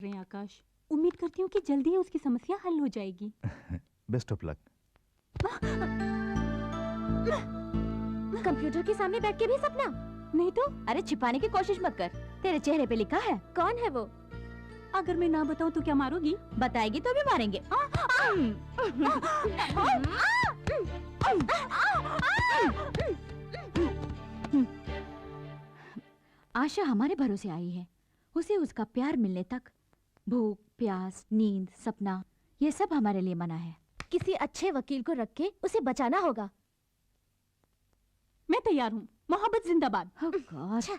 रहे हैं आकाश। उम्मीद करती हूँ कि जल्दी ही उसकी समस्या हल हो जाएगी। Best of luck. कंप्यूटर के सामने बैठ के भी सपना? नहीं तो। अरे छिपाने की कोशिश मत कर, तेरे चेहरे पे लिखा है। कौन है वो? अगर मैं ना बताऊं तो क्या मारोगी? बताएगी तो भी मारेंगे। आशा हमारे भरोसे आई है। उसे उसका प्यार मिलने तक भूख, प्यास, नींद, सपना, ये सब हमारे लिए मना है। किसी अच्छे वकील को रख के उसे बचाना होगा। मैं तैयार हूँ। मोहब्बत जिंदाबाद। Oh God.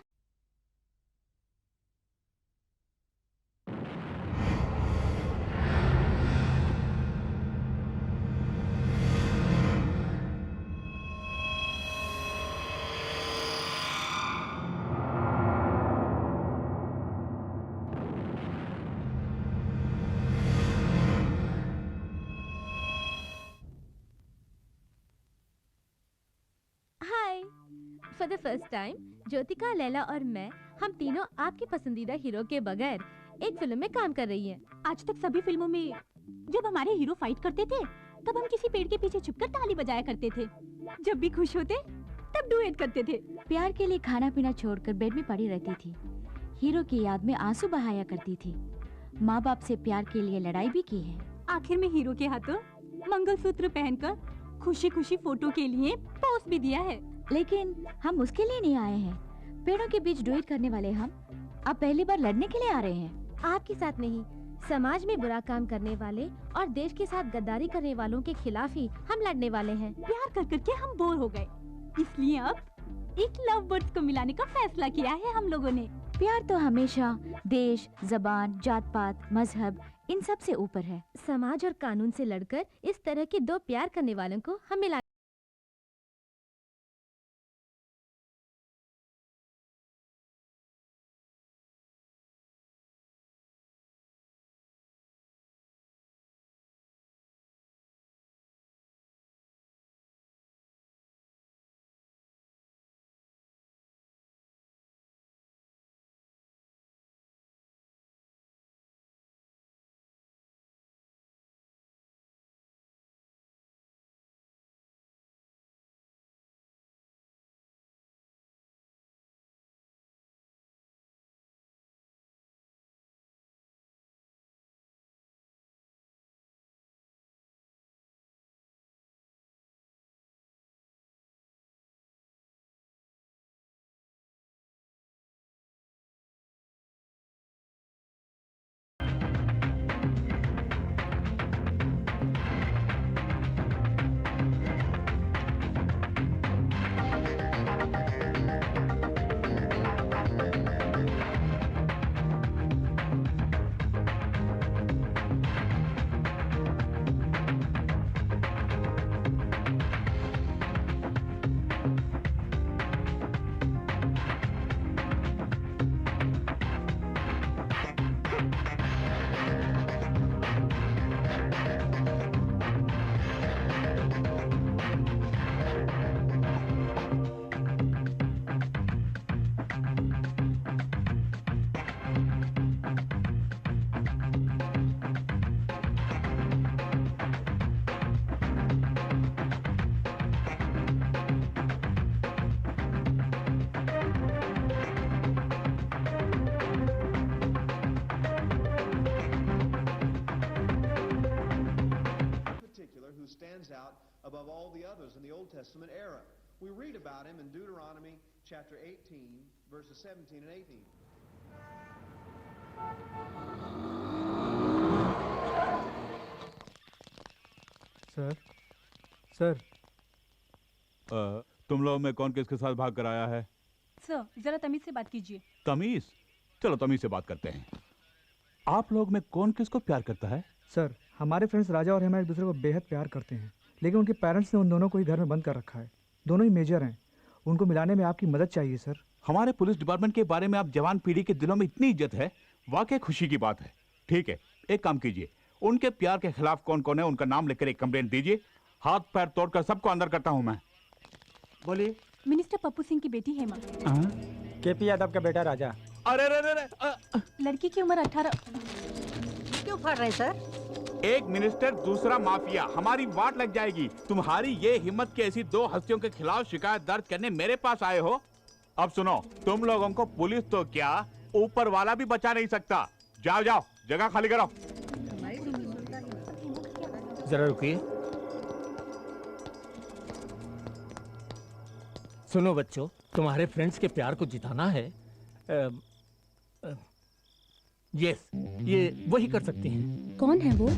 हाय। For the first time Jyothika, Laila और मैं, हम तीनों आपके पसंदीदा हीरो के बगैर एक फिल्म में काम कर रही हैं। आज तक सभी फिल्मों में जब हमारे हीरो फाइट करते थे तब हम किसी पेड़ के पीछे छुपकर ताली बजाया करते थे। जब भी खुश होते तब डुएट करते थे। प्यार के लिए खाना पीना छोड़कर बेड में पड़ी रहती थी। हीरो की याद में आंसू बहाया करती थी। माँ बाप से प्यार के लिए लड़ाई भी की है। आखिर में हीरो के हाथों मंगलसूत्र पहनकर खुशी खुशी फोटो के लिए पोस्ट भी दिया है। लेकिन हम उसके लिए नहीं आए हैं। पेड़ों के बीच डुएट करने वाले हम अब पहली बार लड़ने के लिए आ रहे हैं। आपके साथ नहीं, समाज में बुरा काम करने वाले और देश के साथ गद्दारी करने वालों के खिलाफ ही हम लड़ने वाले हैं। प्यार कर करके हम बोर हो गए, इसलिए अब एक लव बर्ड्स को मिलाने का फैसला किया है हम लोगों ने। प्यार तो हमेशा देश, जबान, जात पात, मजहब, इन सब से ऊपर है। समाज और कानून से लड़कर इस तरह के दो प्यार करने वालों को हम मिला। above all the others in the Old Testament era. We read about him in Deuteronomy chapter 18, verses 17 and 18. Sir तुम लोग में कौन किसके साथ भाग कर आया है? सर जरा तमीज से बात कीजिए। तमीज? चलो तमीज से बात करते हैं। आप लोग में कौन किसको प्यार करता है? सर हमारे फ्रेंड्स राजा और हेमा एक दूसरे को बेहद प्यार करते हैं, लेकिन उनके पेरेंट्स ने उन दोनों को ही घर में बंद कर रखा है। दोनों ही मेजर हैं, उनको मिलाने में आपकी मदद चाहिए सर। हमारे पुलिस डिपार्टमेंट के बारे में आप जवान पीढ़ी के दिलों में इतनी इज्जत है, वाकई खुशी की बात है। ठीक है, एक काम कीजिए, उनके प्यार के खिलाफ कौन कौन है उनका नाम लेकर एक कंप्लेंट दीजिए। हाथ पैर तोड़कर सबको अंदर करता हूं मैं। बोलिए। मिनिस्टर पप्पू सिंह की बेटी हेमा। केपी यादव का बेटा राजा। अरे लड़की की उम्र 18। क्यों फाड़ रहे हैं सर? एक मिनिस्टर दूसरा माफिया, हमारी वाट लग जाएगी। तुम्हारी ये हिम्मत की ऐसी दो हस्तियों के खिलाफ शिकायत दर्ज करने मेरे पास आए हो? अब सुनो, तुम लोगों को पुलिस तो क्या, ऊपर वाला भी बचा नहीं सकता। जाओ जाओ, जगह खाली करो। जरा रुकिए। सुनो बच्चों, तुम्हारे फ्रेंड्स के प्यार को जिताना है। यस, ये वही कर सकती हैं। कौन है वो?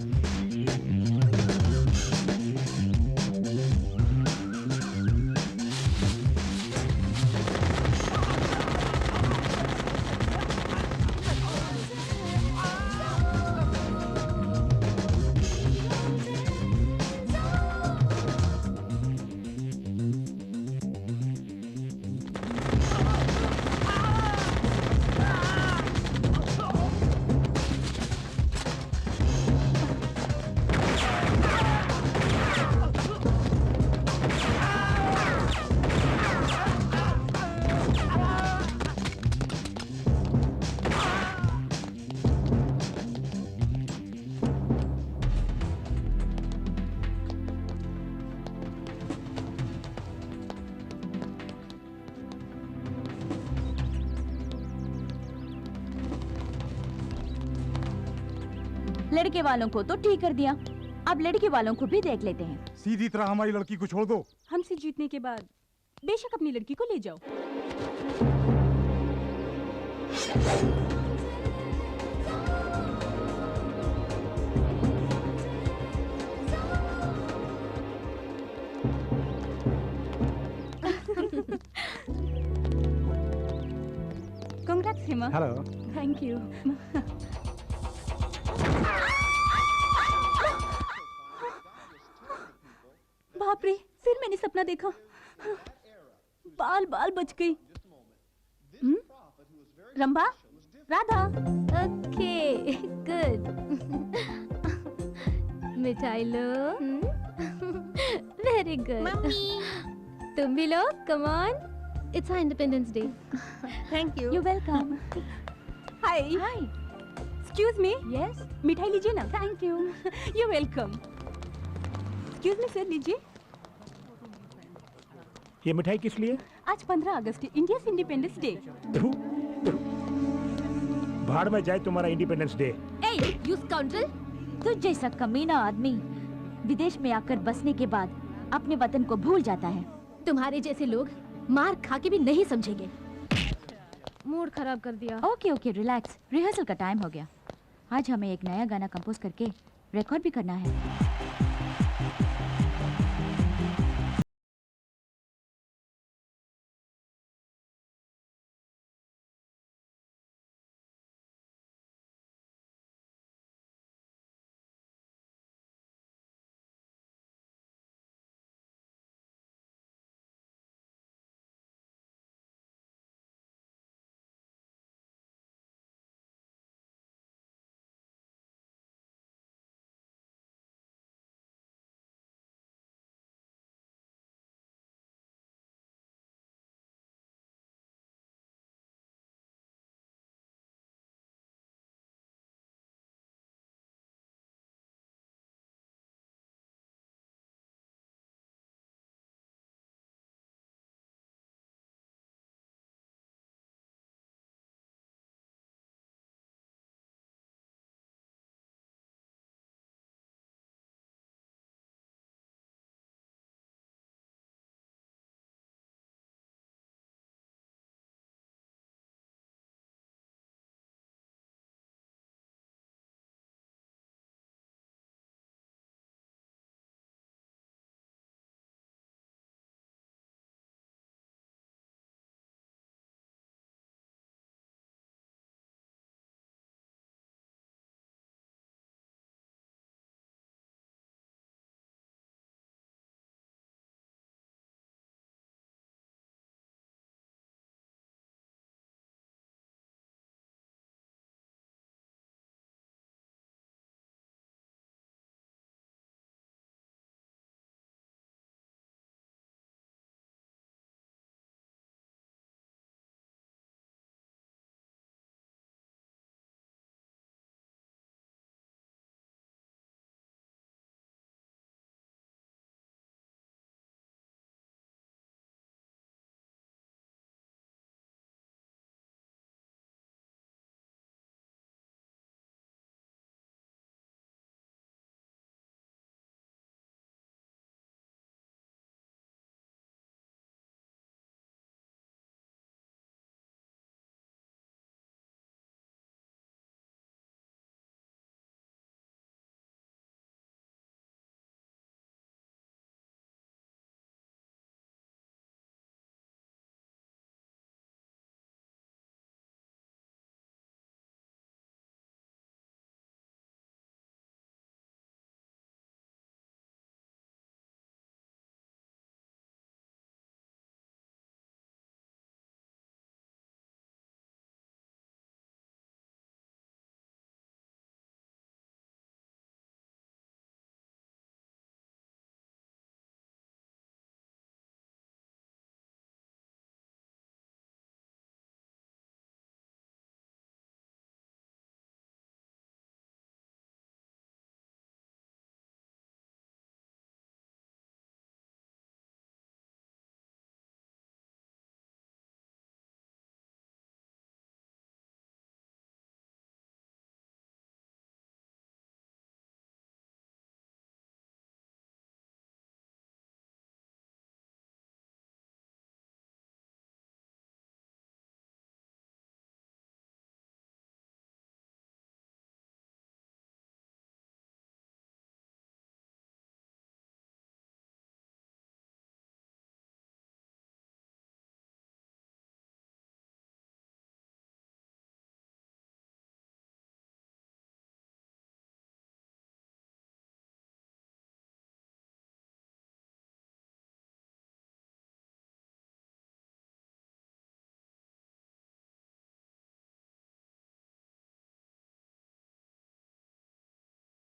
लड़के वालों को तो ठीक कर दिया, अब लड़की वालों को भी देख लेते हैं। सीधी तरह हमारी लड़की को छोड़ दो। हमसे जीतने के बाद बेशक अपनी लड़की को ले जाओ। Congrats, Hima. Hello. Thank you. बाप रे, फिर मैंने सपना देखा। बाल बाल बच गई। रंभा, राधा। Okay, good. मिठाई लो। Very good. मम्मी। तुम भी लो, come on. It's our independence day. Thank you. You welcome. Hi. Hi. Excuse me. Yes. मिठाई लीजिए ना। Thank you. You welcome. Excuse me sir, लीजिए। ये मिठाई किस लिए? आज 15 अगस्त, इंडिया इंडिपेंडेंस डे। भाड़ में जाए तुम्हारा independence day. A, you scoundrel! तुझ जैसा कमीना आदमी विदेश में आकर बसने के बाद अपने वतन को भूल जाता है। तुम्हारे जैसे लोग मार खा के भी नहीं समझेंगे। मूड खराब कर दिया। Okay okay, relax. रिहर्सल का टाइम हो गया। आज हमें एक नया गाना कंपोज करके रिकॉर्ड भी करना है।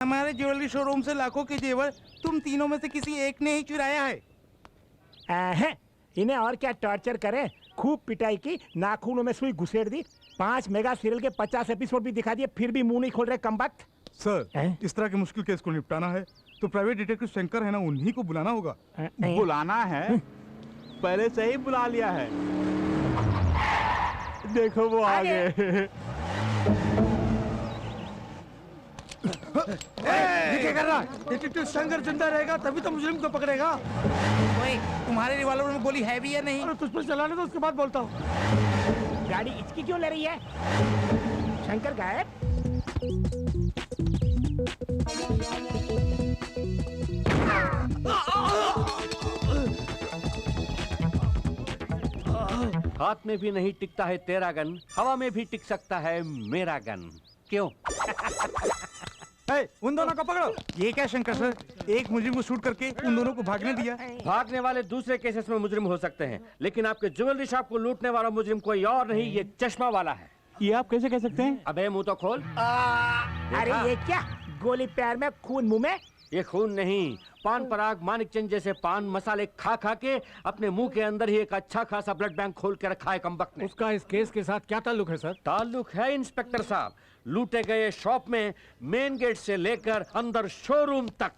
हमारे ज्वेलरी शोरूम से लाखों के जेवर तुम तीनों में से किसी एक ने ही चुराया है। इन्हें और क्या टॉर्चर करें? खूब पिटाई की, नाखूनों में सुई घुसेड़ दी, 5 मेगा सीरियल के 50 एपिसोड भी दिखा दिए, फिर भी मुंह नहीं खोल रहे कमबख्त। सर, इस तरह के मुश्किल केस को निपटाना है तो प्राइवेट डिटेक्टिव शंकर है ना, उन्हीं को बुलाना होगा। बुलाना है? पहले से ही बुला लिया है। देखो वो आ गए। क्या कर रहा? डिटेक्टिव शंकर जिंदा रहेगा तभी तो मुजरिम को पकड़ेगा। ओए, तुम्हारे रिवॉल्वर में गोली है भी या नहीं? अरे तुझ पर चलाने दो, उसके बाद बोलता हूँ। गाड़ी इचकी क्यों ले रही है? शंकर गायब। हाथ में भी नहीं टिकता है तेरा गन, हवा में भी टिक सकता है मेरा गन। क्यों? उन दोनों को पकड़ो। ये क्या शंकर सर, एक मुजरिम को शूट करके उन दोनों को भागने दिया? भागने वाले दूसरे केसेस में मुजरिम हो सकते हैं, लेकिन आपके ज्वेलरी शॉप को लूटने वाला मुजरिम कोई और नहीं, ये चश्मा वाला है। ये आप कैसे कह सकते हैं? अबे मुंह तो खोल। अरे ये क्या, गोली पैर में खून मुंह में? ये खून नहीं, पान पराग मानिक चंद जैसे पान मसाले खा खा के अपने मुंह के अंदर ही एक अच्छा खासा ब्लड बैंक खोल के रखा है कमबख्त ने। उसका इस केस के साथ क्या ताल्लुक है सर? ताल्लुक है इंस्पेक्टर साहब, लूटे गए शॉप में मेन गेट से लेकर अंदर शोरूम तक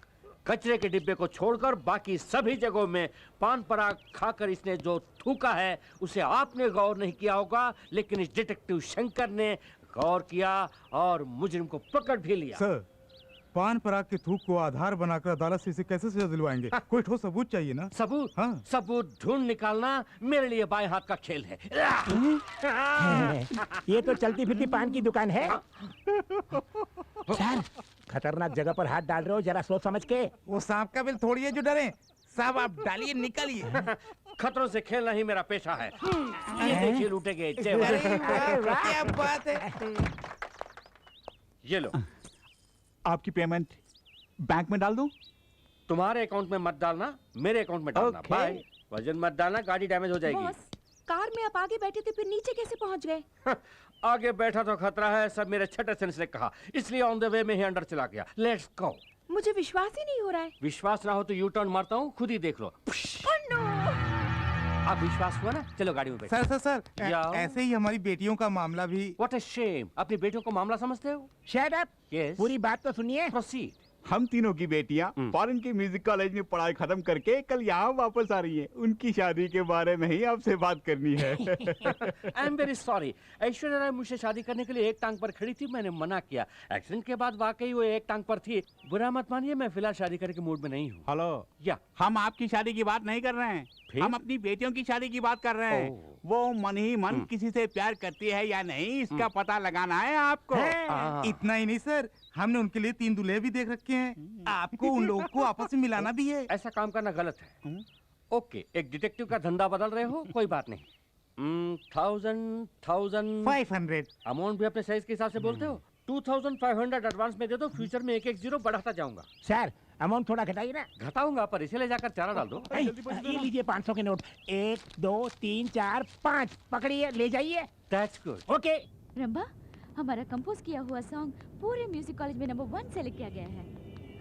कचरे के डिब्बे को छोड़कर बाकी सभी जगहों में पान पराग खाकर इसने जो थूका है उसे आपने गौर नहीं किया होगा, लेकिन इस डिटेक्टिव शंकर ने गौर किया और मुजरिम को पकड़ भी लिया। सर, पान पराग के थूक को आधार बनाकर अदालत से इसे कैसे सजा दिलवाएंगे? कोई ठोस सबूत चाहिए ना। सबूत? हाँ। सबूत ढूंढ निकालना मेरे लिए बाएं हाथ का खेल है। ये तो चलती फिरती पान की दुकान है। सर, खतरनाक जगह पर हाथ डाल रहे हो, जरा सोच समझ के। वो सांप का बिल थोड़ी है जो डरे। साहब आप डालिए, निकालिए। खतरों से खेलना ही मेरा पेशा है। ये देखिए लूटे गए जेवर। क्या बात है। ये लो। आपकी पेमेंट बैंक में डाल दूं? तुम्हारे अकाउंट में मत डालना, मेरे अकाउंट में डालना। बाय। वजन मत डालना, गाड़ी डैमेज हो जाएगी। बॉस, कार में आप आगे बैठे थे, फिर नीचे कैसे पहुंच गए? आगे बैठा तो खतरा है, सब मेरे छठे सेंस ने कहा, इसलिए ऑन द वे में ही अंदर चला गया। Let's go. मुझे विश्वास ही नहीं हो रहा है। विश्वास ना हो तो यू टर्न मारता हूँ, खुद ही देख लो। अब विश्वास हुआ ना? चलो गाड़ी में बैठो। सर सर सर, ऐसे ही हमारी बेटियों का मामला भी। व्हाट अ शेम, अपनी बेटियों को मामला समझते हो? Shut up. यस, पूरी बात तो सुनिए। प्रोसीड। हम तीनों की बेटियां फॉरेन के म्यूजिक कॉलेज में पढ़ाई खत्म करके कल यहाँ वापस आ रही हैं। उनकी शादी के बारे में ही आपसे बात करनी है। I am very sorry, Aishwarya Rai मुझसे शादी करने के लिए एक टांग पर खड़ी थी, मैंने मना किया। एक्सीडेंट के बाद वाकई वो एक टांग पर थी। बुरा मत मानिए, मैं फिलहाल शादी करने के मूड में नहीं हूँ। हेलो, या हम आपकी शादी की बात नहीं कर रहे हैं, हम अपनी बेटियों की शादी की बात कर रहे हैं। वो मन ही मन किसी से प्यार करती है या नहीं, इसका पता लगाना है आपको। इतना ही नहीं सर, हमने उनके लिए 3 दूल्हे भी देख रखे हैं। आपको उन लोगों को आपस में मिलाना भी है। ऐसा काम करना गलत है। ओके, एक डिटेक्टिव का धंधा बदल रहे हो, कोई बात नहीं। 500 अमाउंट भी अपने साइज के हिसाब से बोलते हो। 2500 एडवांस में दे दो, फ्यूचर में एक एक जीरो बढ़ाता जाऊंगा। सर, अमाउंट थोड़ा घटाइए ना। घटाऊंगा, पर इसे ले जाकर चारा डाल दो। ये लीजिए 500 के नोट। 1 2 3 4 5 पकड़िए, ले जाइए। That's good. ओके। रंभा, हमारा कंपोज किया हुआ सॉन्ग पूरे म्यूजिक कॉलेज में नंबर 1 सेलेक्ट किया गया है।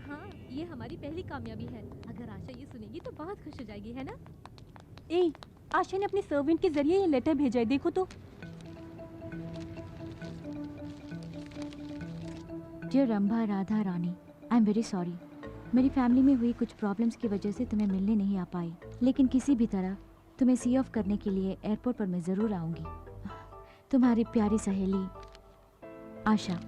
हाँ, ये हमारी पहली कामयाबी है। अगर आशा ये सुनेगी तो बहुत खुश हो जाएगी, है ना? ए, आशा ने अपने सर्वेंट के जरिए ये लेटर भेजा है, देखो तो। Dear Rambha Radha Rani, I am very sorry. मेरी फैमिली में हुई कुछ प्रॉब्लम्स की वजह से तुम्हें मिलने नहीं आ पाई, लेकिन किसी भी तरह तुम्हें सी ऑफ करने के लिए एयरपोर्ट पर मैं ज़रूर आऊँगी। तुम्हारी प्यारी सहेली आशा।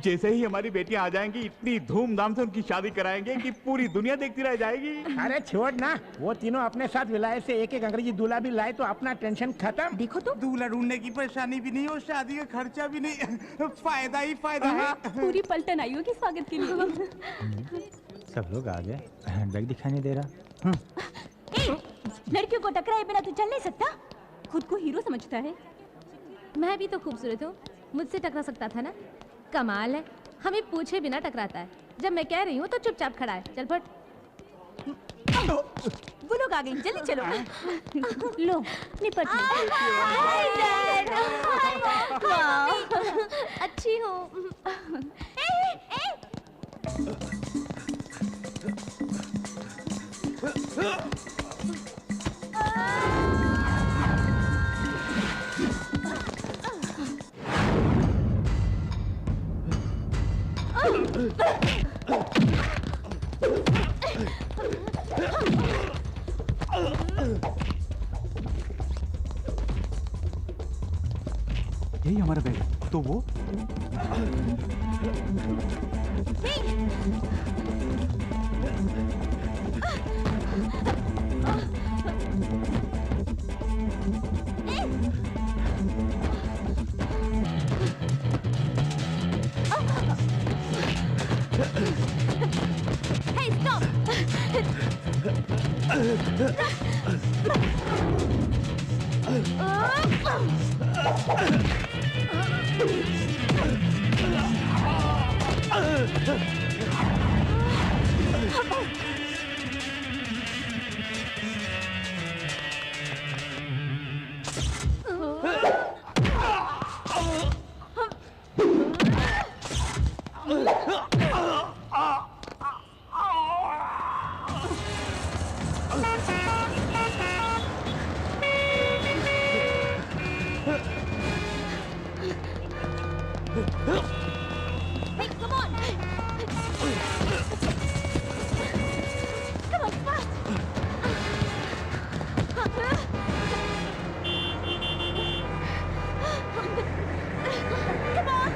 जैसे ही हमारी बेटियां आ जाएंगी, इतनी धूमधाम से उनकी शादी कराएंगे कि पूरी दुनिया देखती रह जाएगी। अरे छोड़ ना, वो तीनों अपने साथ विलायत से एक एक अंग्रेजी दूल्हा भी लाए तो अपना टेंशन खत्म। देखो तो, दूल्हा ढूंढने की परेशानी भी नहीं और शादी का खर्चा भी नहीं। फायदा ही फायदा है। पूरी पलटन आई होगी स्वागत के लिए। सब लोग आ गए, हैंडबैग दिखाई नहीं दे रहा। लड़कियों को टकराए बिना तू चल नहीं सकता। खुद को हीरो समझता है। मैं भी तो खूबसूरत हूँ, मुझसे टकरा सकता था ना? कमाल है, हमें पूछे बिना टकराता है। जब मैं कह रही हूँ तो चुपचाप खड़ा है। चल फट। वो लोग आ गए, जल्दी चलो। लो निपट लो। Hi dad. वाह, अच्छी हो। यही हमारा बैग है। तो वो Hey, stop! Hey, come on! Come on, fast! Come on!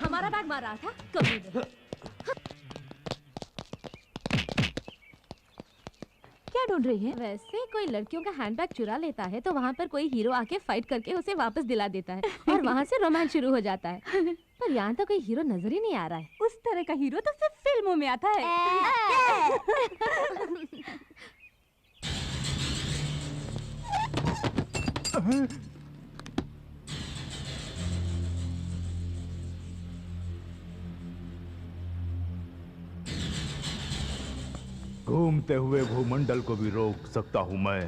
हमारा बैग मार रहा था कभी भी। क्या ढूंढ रही है? वैसे कोई लड़कियों का हैंडबैग चुरा लेता है तो वहाँ पर कोई हीरो आके फाइट करके उसे वापस दिला देता है और वहाँ से रोमांस शुरू हो जाता है। पर यहाँ तो कोई हीरो नजर ही नहीं आ रहा है। उस तरह का हीरो तो सिर्फ फिल्मों में आता है। घूमते हुए भूमंडल को भी रोक सकता हूं मैं।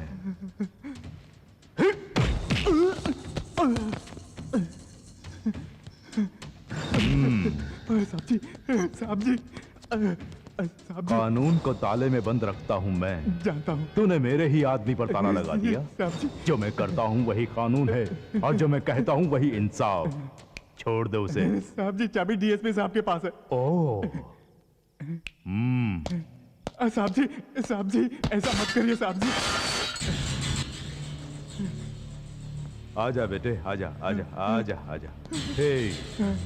साहब जी, साहब जी, कानून को ताले में बंद रखता हूं मैं। जानता हूँ। तूने मेरे ही आदमी पर ताला लगा दिया। साहब जी, जो मैं करता हूं वही कानून है और जो मैं कहता हूं वही इंसाफ। छोड़ दे उसे। साहब जी, चाबी डीएसपी साहब के पास है। ओह, साहब जी, ऐसा मत करिए साहब जी। आजा बेटे, आजा आजा आजा आजा। हे,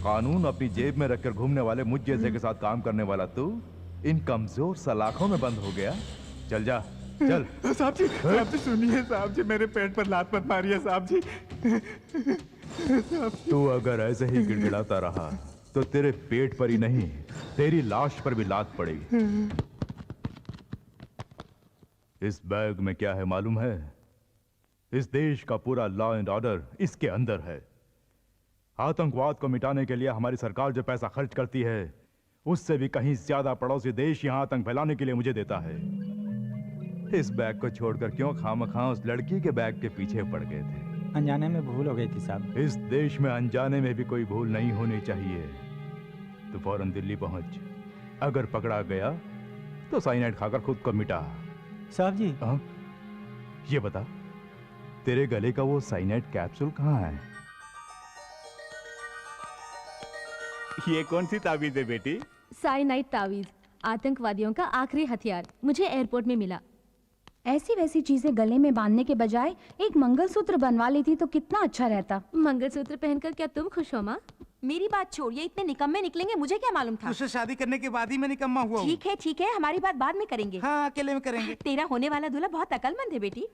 कानून अपनी जेब में रखकर घूमने वाले मुझ जैसे के साथ काम करने वाला तू इन कमजोर सलाखों में बंद हो गया। चल जा, चल। साहब जी सुनिए साहब जी, मेरे पेट पर लात मत मारिए साहब जी। तू अगर ऐसे ही गिड़गिड़ाता रहा तो तेरे पेट पर ही नहीं, तेरी लाश पर भी लात पड़ेगी। इस बैग में क्या है मालूम है? इस देश का पूरा लॉ एंड ऑर्डर इसके अंदर है। आतंकवाद को मिटाने के लिए हमारी सरकार जो पैसा खर्च करती है उससे भी कहीं ज्यादा पड़ोसी देश यहां आतंक फैलाने के लिए मुझे देता है। इस बैग को छोड़कर क्यों खामखा उस लड़की के बैग के पीछे पड़ गए थे? अनजाने में भूल हो गई थी साहब। इस देश में अनजाने में भी कोई भूल नहीं होनी चाहिए। तो फौरन दिल्ली पहुंच, अगर पकड़ा गया तो साइनाइड खाकर खुद को मिटा। साहब जी, ये बता, तेरे गले का वो साइनाइड कैप्सूल कहाँ है? ये कौन सी ताबीज है बेटी? साइनाइड तावीज आतंकवादियों का आखिरी हथियार मुझे एयरपोर्ट में मिला। ऐसी वैसी चीजें गले में बांधने के बजाय एक मंगलसूत्र बनवा लेती तो कितना अच्छा रहता। मंगलसूत्र पहनकर क्या तुम खुश हो माँ? मेरी बात छोड़, ये इतने निकम्मे निकलेंगे मुझे क्या मालूम था। उससे शादी करने के बाद ही मैं निकम्मा हुआ हूँ। ठीक है, हमारी बात बाद में करेंगे। हाँ, अकेले में करेंगे। तेरा होने वाला दूल्हा बहुत अकलमंद है बेटी।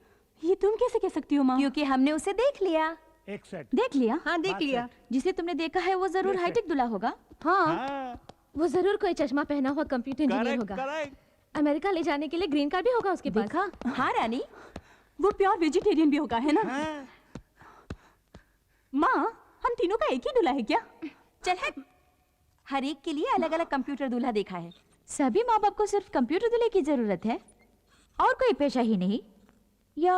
ये तुम कैसे कह सकती हो माँ? क्योंकि हमने उसे देख लिया। एक सेट। देख लिया? हाँ, देख लिया। जिसे तुमने देखा है वो जरूर हाईटेक दूल्हा होगा। हाँ, वो जरूर कोई चश्मा पहना हुआ कंप्यूटर इंजीनियर होगा। अमेरिका ले जाने के लिए ग्रीन कार्ड भी होगा उसके पास। हाँ रानी, वो प्योर वेजिटेरियन भी होगा, है ना? माँ, हम तीनों का एक ही दूल्हा है क्या? चल है, हर एक के लिए अलग अलग कंप्यूटर दूल्हा देखा है। सभी माँ बाप को सिर्फ कंप्यूटर दूल्हे की जरूरत है और कोई पेशा ही नहीं, या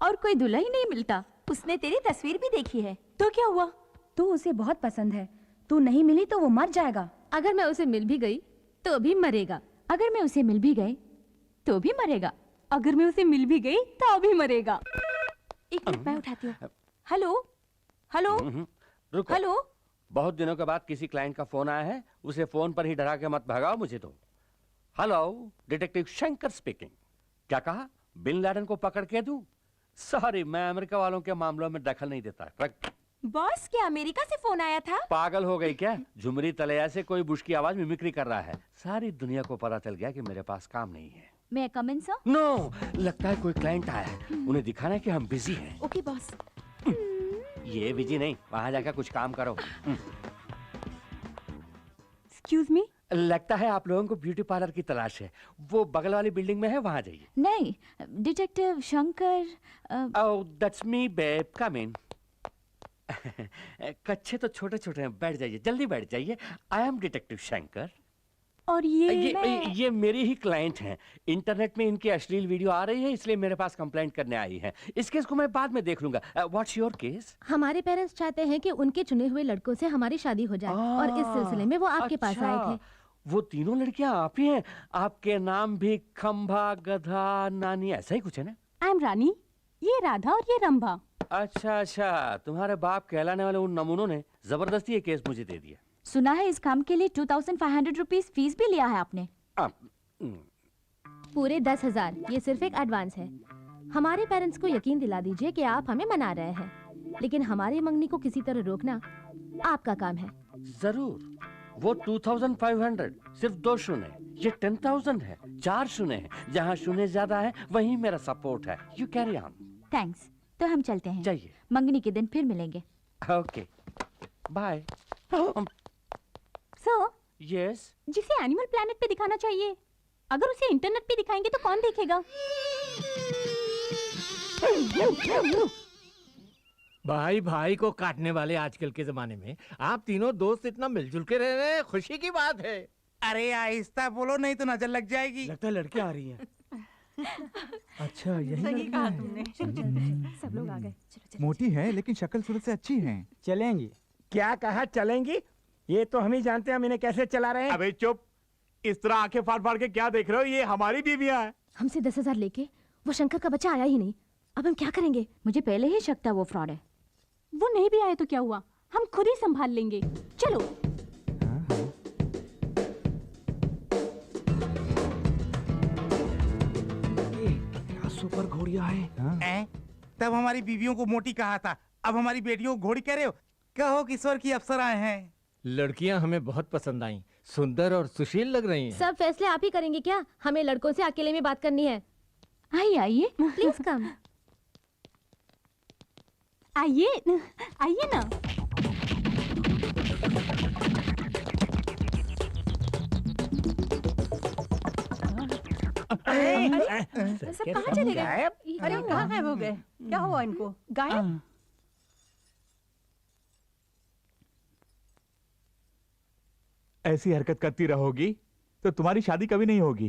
और कोई दूल्हा ही नहीं मिलता। उसने तेरी तस्वीर भी देखी है। तो क्या हुआ? तू उसे बहुत पसंद है, तू नहीं मिली तो वो मर जाएगा। अगर मैं उसे मिल भी गई तो भी मरेगा। अगर मैं उसे मिल भी गई तो भी मरेगा। अगर मैं उसे मिल भी गई तो भी मरेगा। एक मिनट, मैं उठाती हूँ। हेलो हेलो रुको। हेलो, बहुत दिनों के बाद किसी क्लाइंट का फोन आया है, उसे फोन पर ही डरा के मत भगाओ मुझे तो। Hello, detective Shankar speaking. क्या कहा? बिन लादेन को पकड़ के दूं? सॉरी, मैं अमेरिका वालों के मामलों में दखल नहीं देता। बॉस, क्या अमेरिका से फोन आया था? पागल हो गई क्या? झुमरी तलैया से कोई बुश की आवाज मिमिक्री कर रहा है। सारी दुनिया को पता चल गया कि मेरे पास काम नहीं है। मैं कम इन सर? नो, लगता है कोई क्लाइंट आया है। उन्हें दिखाना है कि हम बिजी हैं। Okay boss. ये बिजी नहीं, वहां जाकर कुछ काम करो। एक्सक्यूज मी, लगता है आप लोगों को ब्यूटी पार्लर की तलाश है। वो बगल वाली बिल्डिंग में है, वहां जाइए। नहीं, detective Shankar. Oh, that's me babe, come in. कच्चे तो छोटे छोटे हैं, बैठ जाइए, जल्दी बैठ जाइए। I am detective Shankar. और ये मेरी ही क्लाइंट हैं। इंटरनेट में इनकी अश्लील वीडियो आ रही है, इसलिए मेरे पास कंप्लेंट करने आई है। इस केस को मैं बाद में देख लूंगा। What's your case? हमारे पेरेंट्स चाहते हैं कि उनके चुने हुए लड़कों से हमारी शादी हो जाए और इस सिलसिले में वो आपके पास आए थे। वो तीनों लड़कियां आप ही हैं? आपके नाम भी खंभा, गधा, नानी, ऐसा ही कुछ है ना? आई एम रानी, ये राधा और ये रंभा। अच्छा, तुम्हारे बाप कहलाने वाले उन नमूनों ने जबरदस्ती ये केस मुझे दे दिया। सुना है इस काम के लिए 2500 रुपीज फीस भी लिया है आपने। पूरे 10,000। ये सिर्फ एक एडवांस है। हमारे पेरेंट्स को यकीन दिला दीजिए कि आप हमें मना रहे हैं, लेकिन हमारी मंगनी को किसी तरह रोकना आपका काम है। जरूर। वो 2500, सिर्फ 2 शून्य। ये 10,000 है, 4 शून्य है। जहाँ शून्य ज्यादा है वहीं मेरा सपोर्ट है। You carry on. थैंक्स। तो हम चलते हैं। जाइए। मंगनी के दिन फिर मिलेंगे। Okay, bye. Sir, yes. जिसे एनिमल प्लैनेट पे दिखाना चाहिए, अगर उसे इंटरनेट पे दिखाएंगे तो कौन देखेगा? भाई भाई को काटने वाले आजकल के जमाने में आप तीनों दोस्त इतना मिलजुल के रह रहे हैं, खुशी की बात है। अरे आहिस्ता बोलो, नहीं तो नजर लग जाएगी। लगता है लड़की आ रही है। अच्छा, यही सही लड़की कहा है। तुमने। सब लोग आ गए। मोटी है लेकिन शक्ल सूरत से अच्छी है। चलेंगी? क्या कहा चलेंगी? ये तो हम ही जानते हैं हम इन्हें कैसे चला रहे हैं। अबे चुप, इस तरह आंखें फाड़ फाड़ के क्या देख रहे हो? ये हमारी बीवियां हैं। हमसे 10,000 लेके वो शंकर का बच्चा आया ही नहीं। अब हम क्या करेंगे? मुझे पहले ही शक था वो फ्रॉड है। वो नहीं भी आए तो क्या हुआ, हम खुद ही संभाल लेंगे। चलो। क्या सुपर घोड़िया है। तब हमारी बीवियों को मोटी कहा था, अब हमारी बेटियों को घोड़ी कह रहे हो? कहो किशोर की अप्सराएं हैं। लड़कियां हमें बहुत पसंद आईं, सुंदर और सुशील लग रही हैं। सब फैसले आप ही करेंगे क्या? हमें लड़कों से अकेले में बात करनी है। आइए आइए, प्लीज कम। आइए आइए ना। सब कहाँ चले गए? अरे कहाँ गायब हो गए? क्या हुआ इनको? गायब? ऐसी हरकत करती रहोगी तो तुम्हारी शादी कभी नहीं होगी।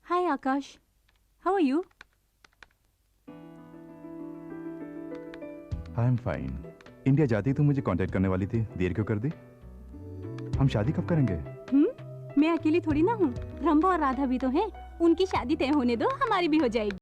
Hi Akash, how are you? I am fine. India जाती तो मुझे कांटेक्ट करने वाली थी, देर क्यों कर दी? हम शादी कब करेंगे? मैं अकेली थोड़ी ना हूँ, रंभा और राधा भी तो हैं। उनकी शादी तय होने दो, हमारी भी हो जाएगी।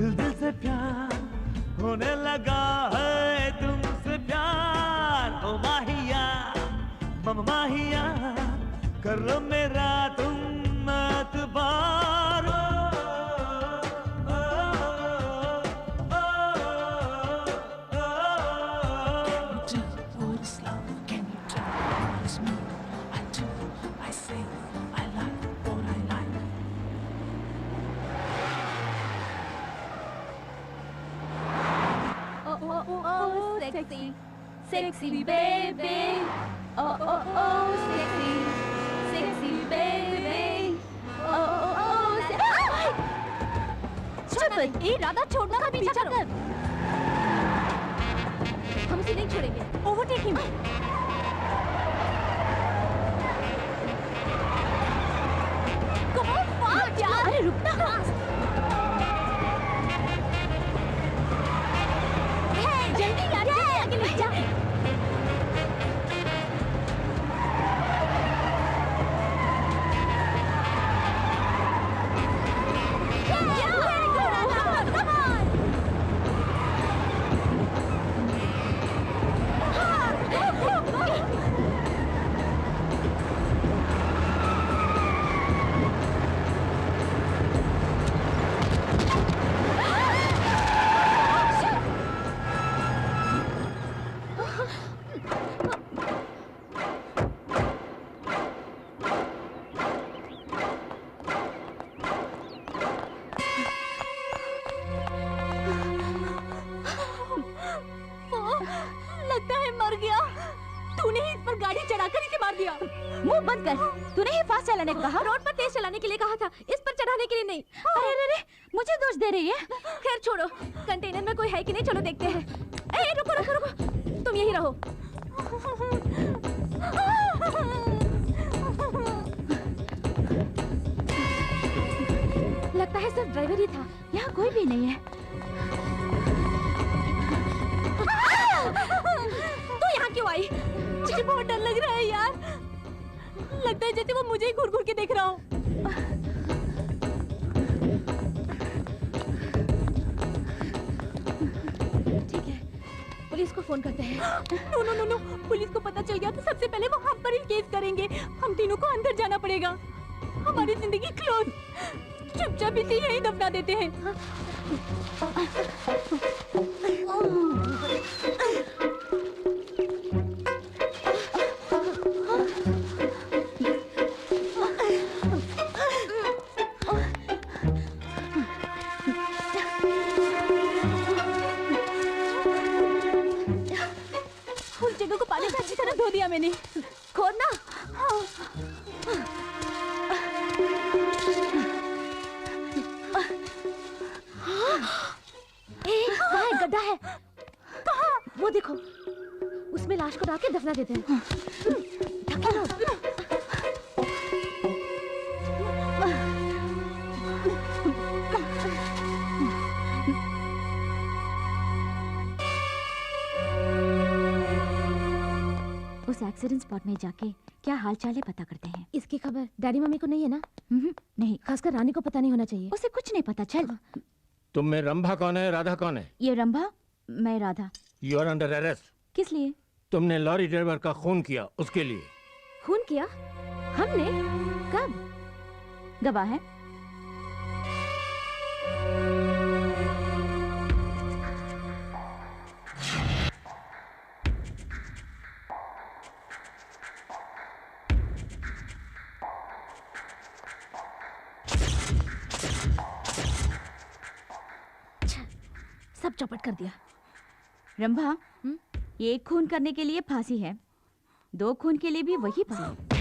दिल से प्यार होने लगा है तुमसे प्यार ओ माहिया माहिया कर लो मेरा तुम एतबार Sexy, sexy baby. Oh, oh, oh, sexy, sexy baby. Oh, oh, oh, sexy. चुप! ए राधा छोड़ना मत, पीछा कर। हम इसे नहीं छोड़ेंगे। Overtake him. Come on, fast यार! अरे रुकना! जल्दी यार, आगे ले जा। मुंह बंद कर। तूने ही फास्ट चलाने को कहा? रोड पर तेज चलाने के लिए कहा था, इस पर चढ़ाने के लिए नहीं। अरे अरे अरे, मुझे दोष दे रही है? खैर छोड़ो, कंटेनर में कोई है कि नहीं, चलो देखते हैं। ए रुको रुको रुको, तुम यही रहो। लगता है सिर्फ ड्राइवर ही था, यहाँ कोई भी नहीं है। तू यहाँ क्यों आई? मुझे बहुत डर लग रहा है यार। लगता है जैसे वो मुझे ही घूर घूर के देख रहा हूँ। ठीक है, पुलिस को फोन करते हैं। No no no no, police को पता चल गया तो सबसे पहले वो हम पर ही केस करेंगे। हम तीनों को अंदर जाना पड़ेगा। हमारी जिंदगी क्लोज। चुपचाप इसे यहीं दफना देते हैं। उस जगह को पानी से अच्छी तरह धो दिया मैंने। खोदना। वहाँ एक गड्ढा है। कहाँ? वो देखो, उसमें लाश को डाल के दफना देते हैं। ढके लो। उस एक्सीडेंट स्पॉट में जाके क्या हाल चाल है पता करते हैं। इसकी खबर डैडी मम्मी को नहीं है ना? नहीं, खासकर रानी को पता नहीं होना चाहिए। उसे कुछ नहीं पता। चल। तुम में रंभा कौन है, राधा कौन है? ये रंभा, मैं Radha. You are under arrest. किस लिए? तुमने लॉरी ड्राइवर का खून किया, उसके लिए। खून किया? हमने? कब? गवाह है। सब चौपट कर दिया। रंभा, एक खून करने के लिए फांसी है, 2 खून के लिए भी वही फांसी।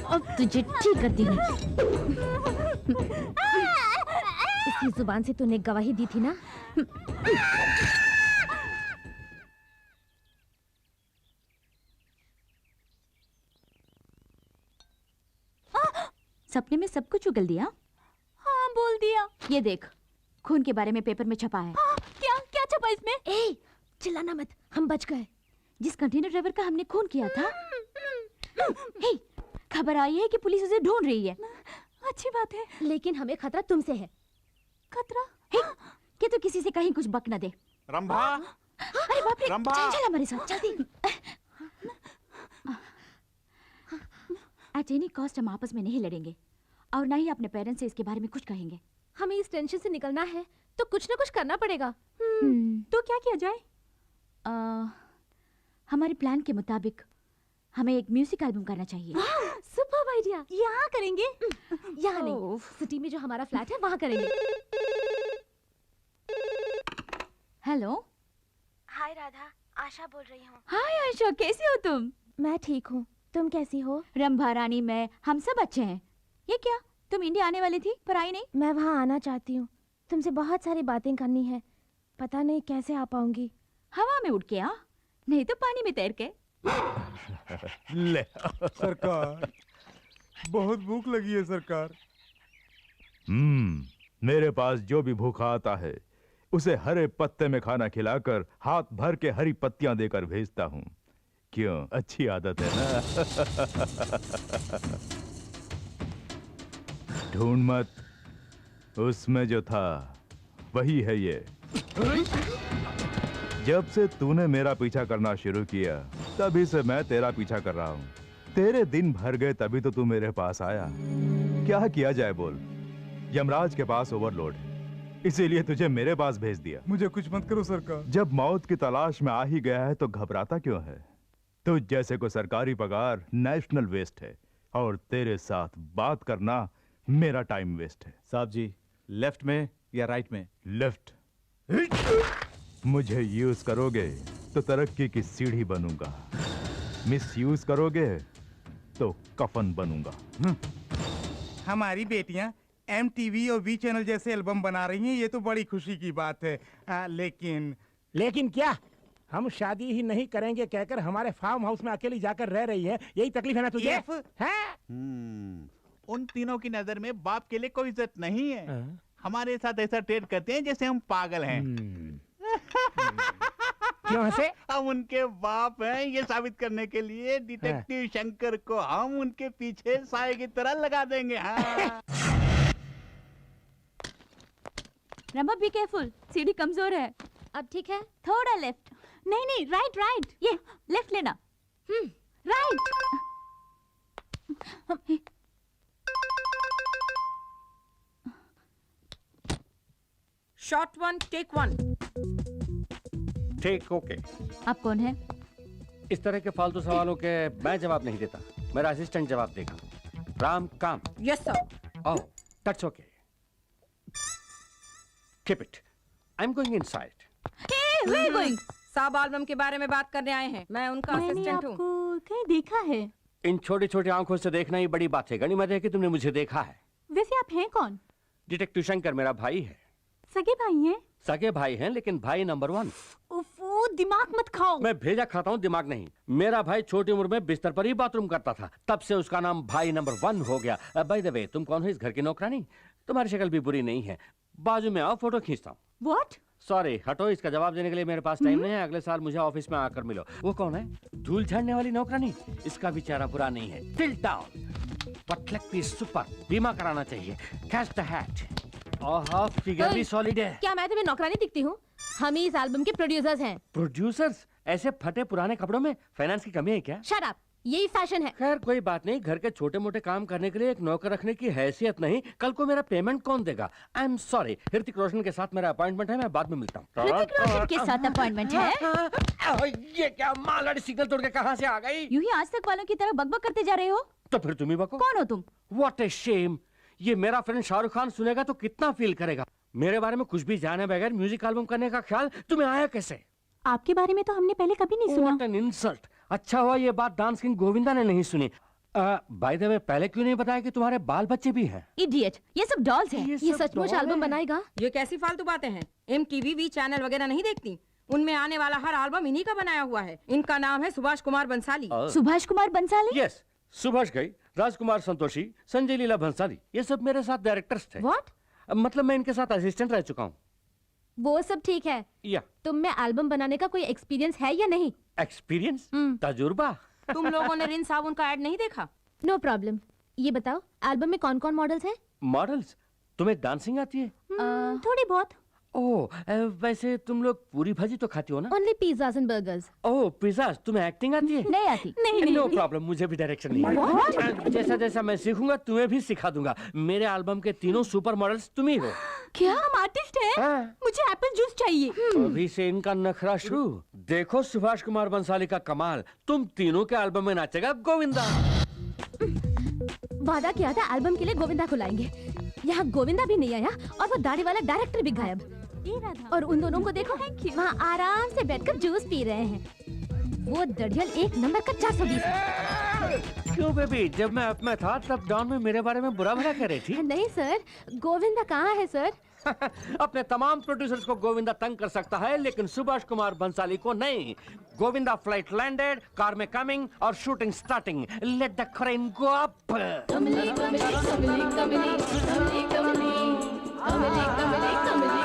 अब तुझे ठीक करती हूँ। इसकी जुबान से तूने गवाही दी थी ना? सपने में सब कुछ उगल दिया? हाँ, बोल दिया। ये देख, खून के बारे में पेपर में छपा है। क्या क्या छपा इसमें? ए, चिल्लाना मत, हम बच गए। जिस कंटेनर ड्राइवर का हमने खून किया था, हे, खबर आई है कि पुलिस उसे ढूंढ रही है। अच्छी बात है, लेकिन हमें खतरा तुमसे है। खतरा हे, कि तू किसी से कहीं कुछ बक न दे। रंभा, अरे बाप रे, रंभा। चल हमारे साथ, जल्दी। एट एनी कॉस्ट हम आपस में नहीं लड़ेंगे और ना ही अपने पेरेंट्स से इसके बारे में कुछ कहेंगे। हमें इस टेंशन से निकलना है तो कुछ ना कुछ करना पड़ेगा। तो क्या किया जाए? हमारे प्लान के मुताबिक हमें एक म्यूजिक एल्बम करना चाहिए। Superb idea. यहाँ करेंगे? यहाँ नहीं, सिटी में जो हमारा फ्लैट है वहाँ करेंगे। हेलो। हाय राधा, आशा बोल रही हूँ। हाय आशा, कैसी हो तुम? मैं ठीक हूँ, तुम कैसी हो? रंभा रानी, मैं, हम सब अच्छे हैं। ये क्या, तुम इंडिया आने वाली थी पर आई नहीं? मैं वहाँ आना चाहती हूँ, तुमसे बहुत सारी बातें करनी है, पता नहीं कैसे आ पाऊंगी। हवा में उड़ के आ, नहीं तो पानी में तैर के। ले सरकार, बहुत भूख लगी है सरकार। मेरे पास जो भी भूखा आता है उसे हरे पत्ते में खाना खिलाकर हाथ भर के हरी पत्तियां देकर भेजता हूँ। क्यों, अच्छी आदत है ना? ढूंढ मत, उसमें जो था वही है ये। जब से तूने मेरा पीछा करना शुरू किया तभी से मैं तेरा पीछा कर रहा हूँ। तेरे दिन भर गए तभी तो तू मेरे पास आया। क्या किया जाए बोल, यमराज के पास ओवरलोड है, इसीलिए तुझे मेरे पास भेज दिया। मुझे कुछ मत करो सरकार। जब मौत की तलाश में आ ही गया है तो घबराता क्यों है? तुझ जैसे को सरकारी पगार नेशनल वेस्ट है और तेरे साथ बात करना मेरा टाइम वेस्ट है। साहब जी, लेफ्ट में या राइट में? लेफ्ट। मुझे यूज करोगे तो तरक्की की सीढ़ी बनूंगा, मिस यूज करोगे तो कफन बनूंगा। हमारी बेटियां MTV और V चैनल जैसे एल्बम बना रही हैं, ये तो बड़ी खुशी की बात है। लेकिन क्या हम शादी ही नहीं करेंगे कहकर हमारे फार्म हाउस में अकेली जाकर रह रही है, यही तकलीफ है ना तुझे? है? उन तीनों की नजर में बाप के लिए कोई इज्जत नहीं है। हमारे साथ ऐसा ट्रेड करते हैं जैसे हम पागल हैं। क्यों हंसे? हम उनके बाप हैं ये साबित करने के लिए डिटेक्टिव शंकर को हम उनके पीछे साए की तरह लगा देंगे। हाँ। रंभा, बी केयरफुल, सीढ़ी कमजोर है। अब ठीक है? थोड़ा लेफ्ट। नहीं नहीं, राइट राइट। ये लेफ्ट लेना। राइट। Shot 1 take 1। ठीक, ओके। आप कौन है? इस तरह के फालतू सवालों के मैं जवाब नहीं देता, मेरा असिस्टेंट जवाब देगा। राम काम। Yes sir. Oh, that's okay. Keep it, I am going inside. Where are you going? साहब एल्बम के बारे में बात करने आए हैं, मैं उनका असिस्टेंट हूँ। आपको कहीं देखा है? इन छोटी छोटी आंखों से देखना ही बड़ी बात है। गनीमत है कि तुमने मुझे देखा है। वैसे आप हैं कौन? डिटेक्टिव शंकर मेरा भाई है। सगे भाई हैं? सगे भाई हैं लेकिन भाई नंबर 1। उफ़, दिमाग मत खाओ। मैं भेजा खाता हूँ, दिमाग नहीं। मेरा भाई छोटी उम्र में बिस्तर पर ही बाथरूम करता था, तब से उसका नाम भाई नंबर 1 हो गया। बाय द वे, तुम कौन हो इस घर की नौकरानी? तुम्हारी शक्ल भी बुरी नहीं है, बाजू में आओ फोटो खींचता हूँ। What? सॉरी, हटो, इसका जवाब देने के लिए मेरे पास टाइम नहीं है। अगले साल मुझे ऑफिस में आकर मिलो। वो कौन है? धूल झाड़ने वाली नौकरानी? इसका भी चेहरा बुरा नहीं है। टिल्ट डाउन, पटलक भी सुपर, बीमा कराना चाहिए। Catch the hat. Oh, figure भी सॉलिड है। क्या मैं तुम्हें नौकरानी दिखती हूँ? हम ही इस एल्बम के प्रोड्यूसर्स हैं। प्रोड्यूसर्स? ऐसे फटे पुराने कपड़ों में? फाइनेंस की कमी है क्या? शट अप, यही फैशन है। खैर कोई बात नहीं, घर के छोटे मोटे काम करने के लिए एक नौकर रखने की हैसियत नहीं। कल को मेरा पेमेंट कौन देगा? आई एम सॉरी, ऋतिक रोशन के साथ मेरा अपॉइंटमेंट है, मैं बाद में मिलता हूँ। ऋतिक रोशन के साथ अपॉइंटमेंट है? ये क्या मालड़ी सिग्नल तोड़ के कहाँ से आ गई? यूं ही आज तक वालों की तरह बकबक करते जा रहे हो। तो फिर तुम ही बको। कौन हो तुम? What a shame! ये मेरा फ्रेंड शाहरुख खान सुनेगा तो कितना फील करेगा। मेरे बारे में कुछ भी जाने बगैर म्यूजिक एल्बम करने का ख्याल तुम्हें आया कैसे? आपके बारे में तो हमने पहले कभी नहीं सुना। What an insult! अच्छा हुआ ये बात डांस किंग गोविंदा ने नहीं सुनी। बाय द वे, पहले क्यों नहीं बताया कि तुम्हारे बाल बच्चे भी हैं? इडियट, ये सब डॉल्स हैं। ये सचमुच एल्बम बनाएगा? ये कैसी फालतू बातें हैं? MTV V चैनल वगैरह नहीं देखती? उनमें आने वाला हर एल्बम इन्हीं का बनाया हुआ है। इनका नाम है सुभाष कुमार बंसाली। सुभाष कुमार बंसाली? यस, सुभाष घई, राजकुमार संतोषी, संजय लीला भंसाली, ये सब मेरे साथ डायरेक्टर्स थे। What? मतलब मैं इनके साथ असिस्टेंट रह चुका हूँ। वो सब ठीक है, या तुम में एल्बम बनाने का कोई एक्सपीरियंस है या नहीं? एक्सपीरियंस? तजुर्बा? तुम लोगों ने रिन साबुन का ऐड नहीं देखा? No problem. ये बताओ, एल्बम में कौन कौन मॉडल्स हैं? मॉडल्स? तुम्हें डांसिंग आती है? थोड़ी बहुत। ओह, वैसे तुम लोग पूरी भाजी तो खाती हो ना? Only pizzas and burgers. Oh, pizza, तुम्हें एक्टिंग आती है? नहीं आती। नहीं नो प्रॉब्लम, मुझे भी डायरेक्शन नहीं। जैसा जैसा मैं सीखूंगा तुम्हें भी सिखा दूंगा। मेरे एल्बम के तीनों सुपर मॉडल्स तुम ही हो। क्या हम आर्टिस्ट हैं? मुझे एप्पल जूस चाहिए। अभी से इनका नखरा शुरू। देखो सुभाष कुमार बंसाली का कमाल, तुम तीनों के एल्बम में नाचेगा गोविंदा। वादा किया था एल्बम के लिए गोविंदा को लाएंगे। यहाँ गोविंदा भी नहीं आया और वो दाढ़ी वाला डायरेक्टर भी गायब। और उन दोनों को देखो, वहाँ आराम से बैठकर जूस पी रहे हैं। वो दड़ियल एक नंबर का 420। क्यों बेबी, जब मैं अप में था तब डॉन में मेरे बारे में बुरा भला कह रही थी। नहीं सर, गोविंदा कहाँ है सर? अपने तमाम प्रोड्यूसर्स को गोविंदा तंग कर सकता है, लेकिन सुभाष कुमार बंसाली को नहीं। गोविंदा फ्लाइट लैंडेड, कार में कमिंग और shooting starting. Let the crane go up. कमली कमली कमली कमली कमली कमली कमली कमली कमली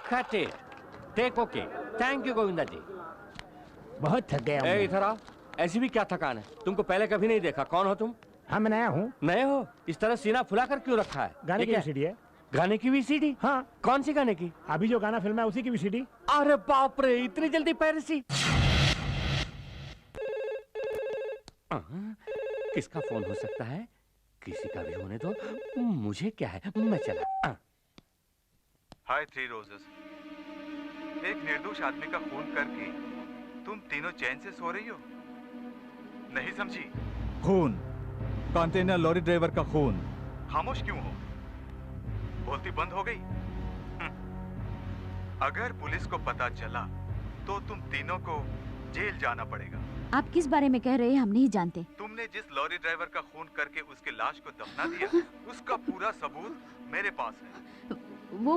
cut it, take okay. Thank you Govinda ji. बहुत थक गया हूँ। ए इधर आओ। ऐसी भी क्या थकान है? तुमको पहले कभी नहीं देखा। कौन हो तुम? हाँ मैं नया हूँ। नए हो? इस तरह सीना फुला कर क्यों रखा है? गाने की वीसीडी है। गाने की वीसीडी? हाँ। कौन सी गाने की? अभी जो गाना फिल्म है उसी की वीसीडी। अरे बाप रे, इतनी जल्दी पायरेसी? किसका फोन हो सकता है? किसी का भी होने दो, मुझे क्या है, मैं चला। हाय थ्री रोजेस। एक निर्दोष आदमी का खून करके तुम तीनों चैन से सो रही हो? नहीं समझी? खून, कंटेनर लॉरी ड्राइवर का खून। खामोश क्यों हो? बोलती बंद हो गई? अगर पुलिस को पता चला तो तुम तीनों को जेल जाना पड़ेगा। आप किस बारे में कह रहे हैं हम नहीं जानते। तुमने जिस लॉरी ड्राइवर का खून करके उसके लाश को दफना दिया, उसका पूरा सबूत मेरे पास है। वो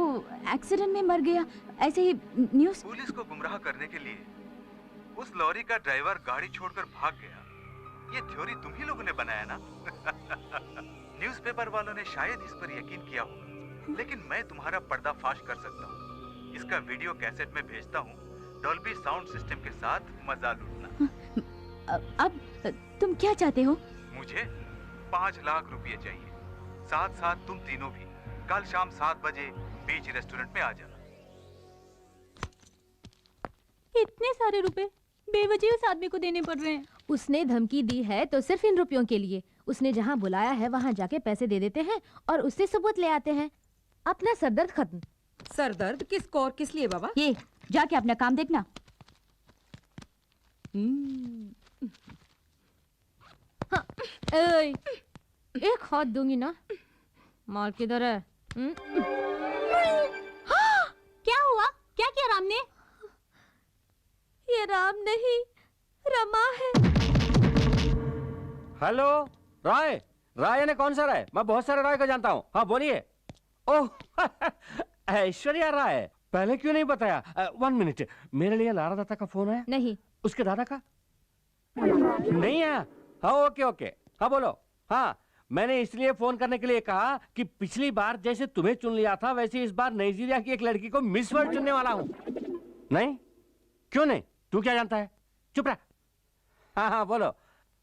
एक्सीडेंट में मर गया, ऐसे ही न्यूज़। पुलिस को गुमराह करने के लिए उस लॉरी का ड्राइवर गाड़ी छोड़कर भाग गया। ये थ्योरी तुम ही लोगों ने बनाया ना? न्यूज़पेपर वालों ने शायद इस पर यकीन किया होगा, लेकिन मैं तुम्हारा पर्दाफाश कर सकता हूँ। इसका वीडियो कैसेट में भेजता हूँ, डॉल्बी साउंड सिस्टम के साथ मजा लूटना। अब तुम क्या चाहते हो? मुझे 5 लाख रुपए चाहिए। साथ साथ तुम तीनों भी कल शाम 7 बजे बीच रेस्टोरेंट में आ जाना। इतने सारे रुपए बेवजह उस आदमी को देने पड़ रहे हैं। उसने धमकी दी है तो सिर्फ इन रुपयों के लिए। उसने जहाँ बुलाया है वहाँ जाके पैसे दे देते हैं और उससे सबूत ले आते हैं। अपना सरदर्द खत्म। सरदर्द किसको और किस लिए बाबा? ये जाके अपना काम देखना। हाँ, एक हाथ दूंगी ना। माल किधर है? हाँ, क्या हुआ? क्या किया राम ने? ये राम नहीं, रमा है। हेलो, राय। राय ने कौन सा राय? मैं बहुत सारे राय को जानता हूँ। हाँ बोलिए। ओह ऐश्वर्या राय, पहले क्यों नहीं बताया? 1 मिनट, मेरे लिए लारा दत्ता का फोन आया? नहीं। उसके दादा का? नहीं आया? हाँ ओके ओके। हाँ बोलो। हाँ, मैंने इसलिए फोन करने के लिए कहा कि पिछली बार जैसे तुम्हें चुन लिया था वैसे इस बार नाइजीरिया की एक लड़की को मिस वर्ल्ड चुनने वाला हूँ। नहीं? क्यों नहीं? तू क्या जानता है? चुप रह। हाँ हाँ बोलो।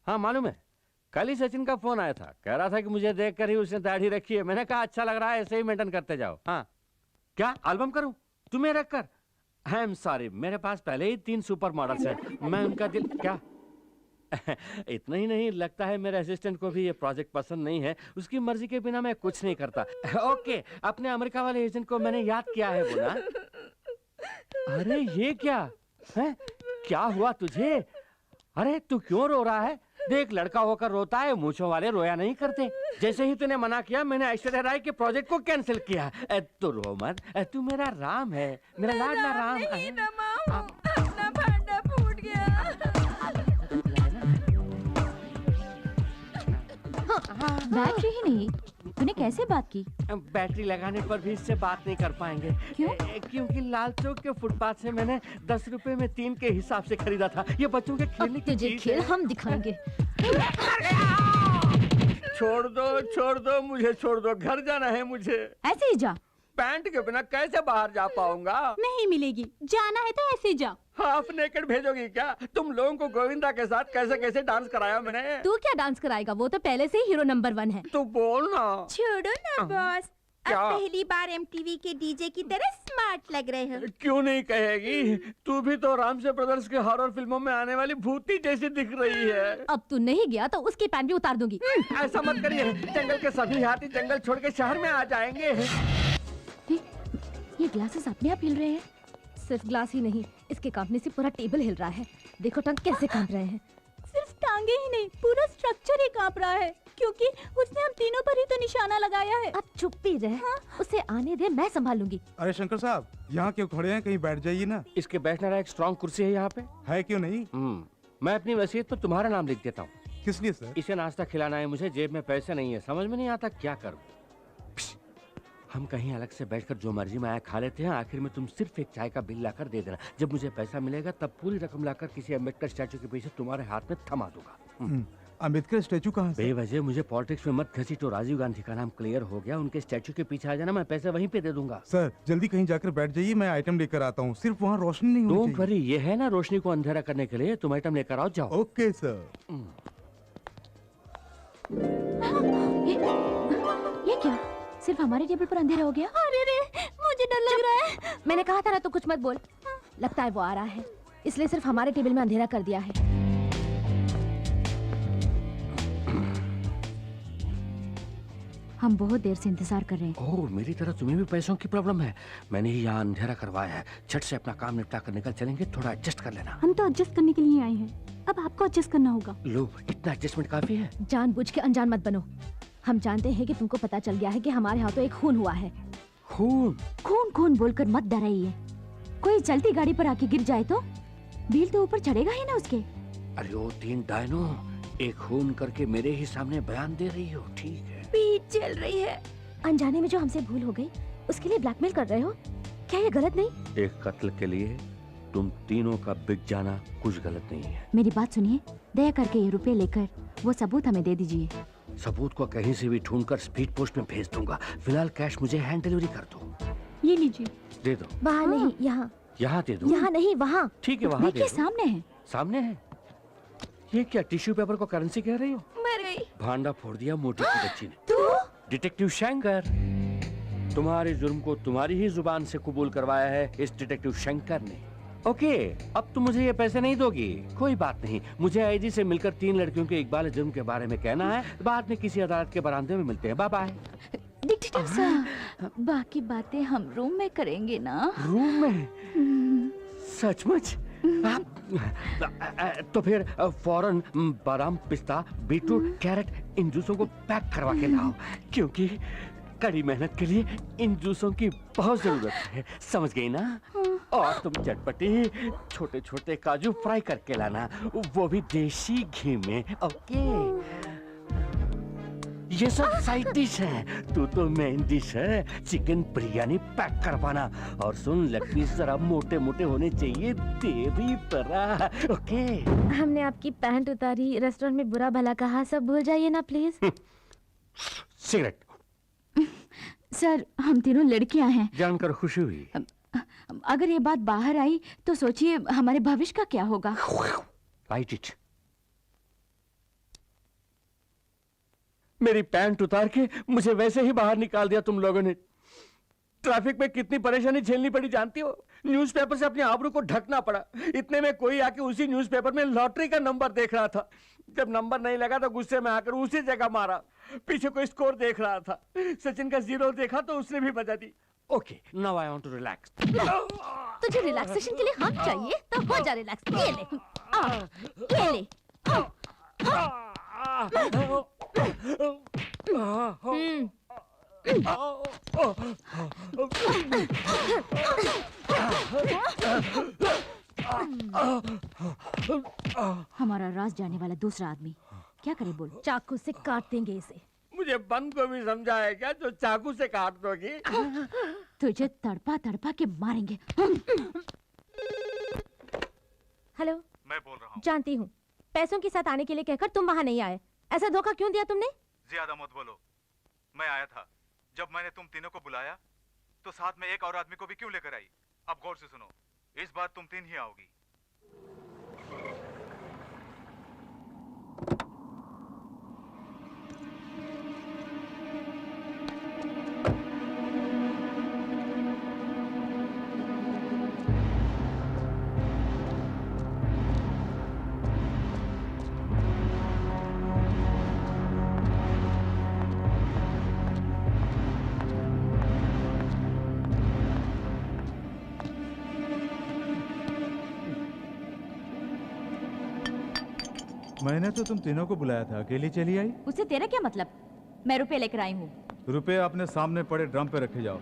हाँ मालूम है, कल ही सचिन का फोन आया था, कह रहा था कि मुझे देखकर ही उसने दाढ़ी रखी है। मैंने कहा अच्छा लग रहा है, ऐसे ही मेंटेन करते जाओ। हाँ क्या एल्बम करूं तुम्हें रखकर? आई एम सॉरी, मेरे पास पहले ही 3 सुपर मॉडल्स हैं। मैं उनका दिल क्या इतना ही नहीं, लगता है मेरे असिस्टेंट को भी ये प्रोजेक्ट पसंद नहीं है। उसकी मर्जी के बिना मैं कुछ नहीं करता। ओके, अपने अमेरिका वाले एजेंट को मैंने याद किया है बोला। अरे ये क्या है? क्या हुआ तुझे? अरे तू क्यों रो रहा है? देख, लड़का होकर रोता है, मूंछों वाले रोया नहीं करते। जैसे ही तूने मना किया मैंने ऐश्वर्या राय के प्रोजेक्ट को कैंसिल किया। तू रो मत, तू मेरा राम है, मेरा लाडला राम है। अपना भांडा फूट गया। बैटरी ही नहीं, तूने कैसे बात की? बैटरी लगाने पर भी इससे बात नहीं कर पाएंगे। क्यों? क्योंकि लाल चौक के फुटपाथ से मैंने 10 रुपए में 3 के हिसाब से खरीदा था। ये बच्चों के खेलने की तुझे चीज खेल है। हम दिखाएंगे। छोड़ दो मुझे, छोड़ दो, घर जाना है मुझे। ऐसे ही जा। पैंट के बिना कैसे बाहर जा पाऊंगा? नहीं मिलेगी, जाना है तो ऐसे जा। हाफ नेकेड भेजोगी क्या? तुम लोगों को गोविंदा के साथ कैसे कैसे डांस कराया मैंने। तू क्या डांस कराएगा? वो तो पहले से ही हीरो नंबर 1 है। तू बोल ना। छोड़ो ना बॉस, क्या? अब पहली बार एमटीवी के डीजे की तरह स्मार्ट लग रहे हो। क्यों नहीं कहेगी? तू भी तो रामसे ब्रदर्स के हॉरर फिल्मों में आने वाली भूती जैसी दिख रही है। अब तू नहीं गया तो उसकी पैंट भी उतार दूंगी। ऐसा मत करिए, जंगल के सभी हाथी जंगल छोड़ के शहर में आ जाएंगे। ये ग्लासेस अपने आप हिल रहे हैं। सिर्फ ग्लास ही नहीं, इसके कांपने से पूरा टेबल हिल रहा है। देखो टंग कैसे कांप रहे हैं। सिर्फ टांगे ही नहीं, पूरा स्ट्रक्चर ही कांप रहा है, क्योंकि उसने हम तीनों पर ही तो निशाना लगाया है। अब चुप ही रह। हाँ? उसे आने दे, मैं संभालूंगी। अरे शंकर साहब, यहाँ क्यों खड़े हैं? कहीं बैठ जाइए ना। इसके बैठने वाला एक स्ट्रॉन्ग कुर्सी है यहाँ पे। है क्यों नहीं? मैं अपनी वसीयत पर तुम्हारा नाम लिख देता हूँ। किस लिए सर? इसे नाश्ता खिलाना है मुझे, जेब में पैसे नहीं है, समझ में नहीं आता क्या करूँ। हम कहीं अलग से बैठकर जो मर्जी में आया खा लेते हैं, आखिर में तुम सिर्फ एक चाय का बिल लाकर दे देना। जब मुझे पैसा मिलेगा तब पूरी रकम लाकर किसी अम्बेडकर स्टैचू के पीछे तुम्हारे हाथ में थमा दूंगा। अम्बेडकर स्टैचू कहाँ से? बेवजह मुझे पॉलिटिक्स में मत घसीटो। राजीव गांधी का नाम क्लियर हो गया, उनके स्टैचू के पीछे आ जाना, मैं पैसे वहीं पे दे दूंगा। सर जल्दी कहीं जाकर बैठ जाइए, मैं आइटम लेकर आता हूँ। सिर्फ वहाँ रोशनी नहीं होनी डोंट वरी, ये है ना रोशनी को अंधेरा करने के लिए। तुम आइटम लेकर आओ, जाओ। Okay sir. ये क्या? सिर्फ हमारे टेबल पर अंधेरा हो गया? अरे रे, मुझे डर लग रहा है। मैंने कहा था ना, तो कुछ मत बोल। लगता है वो आ रहा है, इसलिए सिर्फ हमारे टेबल में अंधेरा कर दिया है। हम बहुत देर से इंतजार कर रहे हैं। ओह, मेरी तरह तुम्हें भी पैसों की प्रॉब्लम है। मैंने ही यहाँ अंधेरा करवाया है। झट से अपना काम निपटा कर निकल चलेंगे, थोड़ा एडजस्ट कर लेना। हम तो एडजस्ट करने के लिए आए हैं, अब आपको एडजस्ट करना होगा। लो, इतना एडजस्टमेंट काफी है। जानबूझ के अनजान मत बनो। हम जानते हैं कि तुमको पता चल गया है कि हमारे हाथों एक खून हुआ है। खून? खून खून बोलकर मत डराइए। कोई चलती गाड़ी पर आके गिर जाए तो बिल तो ऊपर चढ़ेगा ही ना उसके। अरे ओ तीन डायनो, एक खून करके मेरे ही सामने बयान दे रही हो, ठीक है? पीठ चल रही है। अनजाने में जो हमसे भूल हो गई, उसके लिए ब्लैकमेल कर रहे हो? क्या ये गलत नहीं? एक कत्ल के लिए तुम तीनों का बिक जाना कुछ गलत नहीं है। मेरी बात सुनिए, दया करके ये रुपए लेकर वो सबूत हमें दे दीजिए। सबूत को कहीं से भी ढूंढकर स्पीड पोस्ट में भेज दूंगा। फिलहाल कैश मुझे हैंड डिलीवरी कर दो। ये लीजिए। दे दो। वहाँ नहीं, यहाँ। यहाँ दे दो। यहाँ नहीं, वहाँ। ठीक है, वहाँ दे दो। सामने है। सामने है? ये क्या टिश्यू पेपर को करेंसी कह रही हो? मर गई। भांडा फोड़ दिया मोटी की बच्ची ने। डिटेक्टिव शंकर, तुम्हारे जुर्म को तुम्हारी ही जुबान से कबूल करवाया है इस डिटेक्टिव शंकर ने। ओके, अब तुम मुझे ये पैसे नहीं दोगी, कोई बात नहीं। मुझे आईजी से मिलकर 3 लड़कियों के इकबाल जुर्म के बारे में कहना है। बाद में किसी अदालत के बरामदे में मिलते हैं। Bye bye. डिटेक्टिव साहब, बाकी बातें हम रूम में करेंगे ना? रूम में? सचमुच? तो फिर फौरन बादाम, पिस्ता, बीटरूट, कैरेट इन जूसों को पैक करवा के लाओ, क्योंकि कड़ी मेहनत के लिए इन जूसों की बहुत जरूरत है। समझ गई ना? और तुम चटपटी छोटे छोटे काजू फ्राई करके लाना, वो भी देसी घी में। ओके, ये सब साइड डिश है, तू तो मेन डिश है। चिकन बिरयानी पैक करवाना। और सुन, लेग पीस जरा मोटे मोटे होने चाहिए, तेरी तरह। ओके। हमने आपकी पैंट उतारी, रेस्टोरेंट में बुरा भला कहा, सब भूल जाइए ना प्लीज। सिगरेट। सर, हम तीनों लड़कियां हैं। जानकर खुशी हुई। अगर ये बात बाहर आई तो सोचिए हमारे भविष्य का क्या होगा। Right it. मेरी पैंट उतार के मुझे वैसे ही बाहर निकाल दिया तुम लोगों ने। ट्रैफिक में कितनी परेशानी झेलनी पड़ी जानती हो? न्यूज़पेपर से अपने आबरू को ढकना पड़ा। इतने में कोई आके उसी न्यूज़पेपर में लॉटरी का नंबर देख रहा था। जब नंबर नहीं लगा तो गुस्से में आकर उसी जगह मारा। पीछे कोई स्कोर देख रहा था, सचिन का 0 देखा तो उसने भी बजा दी। Okay, now I want to relax. तुझे रिलैक्सेशन के लिए हाथ चाहिए तो हो जा रिलैक्स। ये ले, ये ले। हमारा राज जाने वाला दूसरा आदमी क्या करे बोल? चाकू से काट देंगे इसे। मुझे बंद को भी समझा है क्या जो चाकू से काट दोगी? तुझे तड़पा तड़पा के मारेंगे। हेलो, मैं बोल रहा हूँ। जानती हूँ, पैसों के साथ आने के लिए कहकर तुम वहाँ नहीं आए। ऐसा धोखा क्यों दिया तुमने? ज्यादा मत बोलो, मैं आया था। जब मैंने तुम तीनों को बुलाया तो साथ में एक और आदमी को भी क्यों लेकर आई? अब गौर से सुनो, इस बार तुम 3 ही आओगी। मैंने तो तुम तीनों को बुलाया था, अकेली चली आई? उससे तेरा क्या मतलब? मैं रुपए लेकर आई हूँ। रुपए अपने सामने पड़े ड्रम पे रखे जाओ।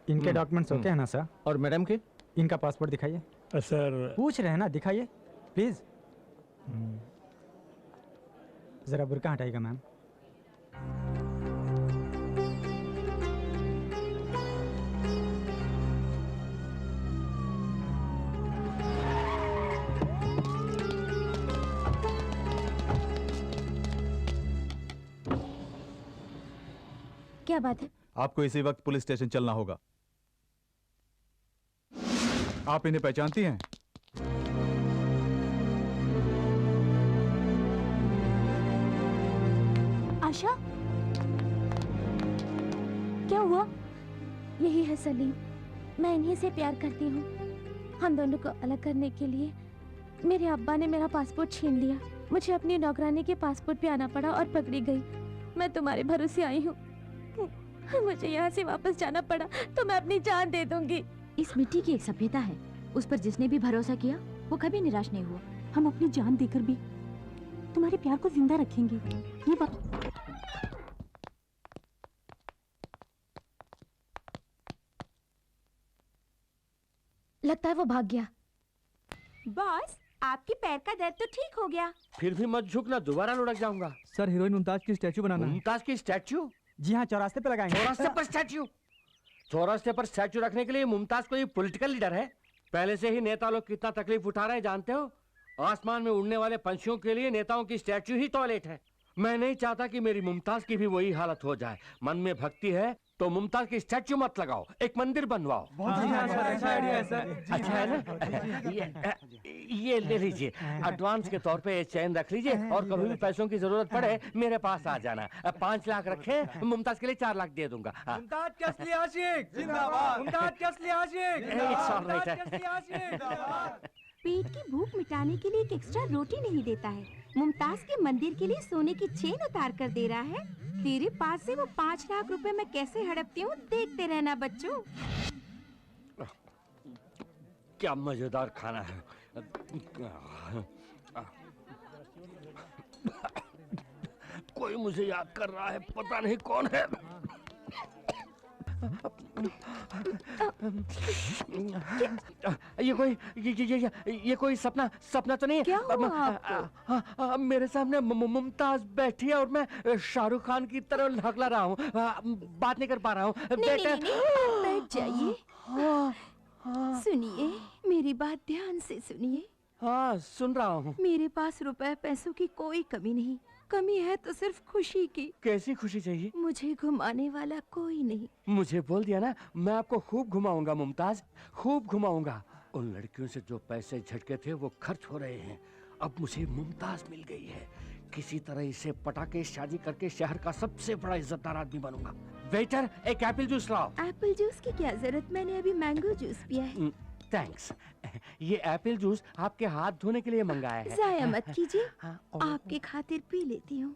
इनके डॉक्यूमेंट्स ओके है ना सर? और मैडम के? इनका पासपोर्ट दिखाइए। सर पूछ रहे हैं ना, दिखाइए प्लीज। जरा बुर्का हटाइएगा मैम। क्या बात है? आपको इसी वक्त पुलिस स्टेशन चलना होगा। आप इन्हें पहचानती हैं? आशा, क्या हुआ? यही है सलीम, मैं इन्हीं से प्यार करती हूँ। हम दोनों को अलग करने के लिए मेरे अब्बा ने मेरा पासपोर्ट छीन लिया। मुझे अपनी नौकरानी के पासपोर्ट पे आना पड़ा और पकड़ी गई। मैं तुम्हारे भरोसे आई हूँ। मुझे यहाँ से वापस जाना पड़ा तो मैं अपनी जान दे दूंगी। इस मिट्टी की एक सभ्यता है, उस पर जिसने भी भरोसा किया वो कभी निराश नहीं हुआ। हम अपनी जान देकर भी तुम्हारे प्यार को जिंदा रखेंगे, ये बात। लगता है वो भाग गया। बॉस, आपके पैर का दर्द तो ठीक हो गया। फिर भी मत झुकना, दोबारा लुढ़क जाऊंगा। सर, हीरोइन मुमताज की स्टैचू बनाना है। मुमताज की स्टैचू? जी हाँ, चौरास्ते पे लगाएंगे। चौरास्ते पर स्टैचू? चौरास्ते पर स्टैचू रखने के लिए मुमताज कोई पॉलिटिकल लीडर है? पहले से ही नेता लोग कितना तकलीफ उठा रहे हैं जानते हो? आसमान में उड़ने वाले पंछियों के लिए नेताओं की स्टैचू ही टॉयलेट है। मैं नहीं चाहता कि मेरी मुमताज की भी वही हालत हो जाए। मन में भक्ति है तो मुमताज की स्टैचू मत लगाओ, एक मंदिर बनवाओ। अच्छा आइडिया है सर। अच्छा है ना? ये ले लीजिए, एडवांस के तौर पे ये चैन रख लीजिए और कभी भी पैसों की जरूरत पड़े मेरे पास आ जाना। 5 लाख रखे, मुमताज के लिए 4 लाख दे दूंगा। मुमताज के असली आशिक जिंदाबाद। मुमताज के असली आशिक जिंदाबाद। पेट की भूख मिटाने के लिए एक एक्स्ट्रा रोटी नहीं देता है, मुमताज के मंदिर के लिए सोने की चेन उतार कर दे रहा है। तेरे पास से वो 5 लाख रुपए मैं कैसे हड़पती हूँ, देखते रहना बच्चों। क्या मजेदार खाना है। कोई मुझे याद कर रहा है, पता नहीं कौन है। ये कोई सपना तो नहीं है? क्या हुआ आपको? मेरे सामने मुमताज बैठी है और मैं शाहरुख खान की तरह हकला रहा हूँ। बात नहीं कर पा रहा हूँ। नहीं, बैठ जाइए। सुनिए, मेरी बात ध्यान से सुनिए। हाँ, सुन रहा हूँ। मेरे पास रुपए पैसों की कोई कमी नहीं, कमी है तो सिर्फ खुशी की। कैसी खुशी चाहिए? मुझे घुमाने वाला कोई नहीं। मुझे बोल दिया ना, मैं आपको खूब घुमाऊंगा मुमताज, खूब घुमाऊंगा। उन लड़कियों से जो पैसे झटके थे वो खर्च हो रहे हैं। अब मुझे मुमताज मिल गई है, किसी तरह इसे पटा के शादी करके शहर का सबसे बड़ा इज्जतदार आदमी बनूंगा। वेटर, एक एप्पल जूस लाओ। एप्पल जूस की क्या जरूरत, मैंने अभी मैंगो जूस पिया है। थैंक्स। ये एप्पल जूस आपके हाथ धोने के लिए मंगाया है। जाया मत कीजिए, आपके खातिर पी लेती हूँ।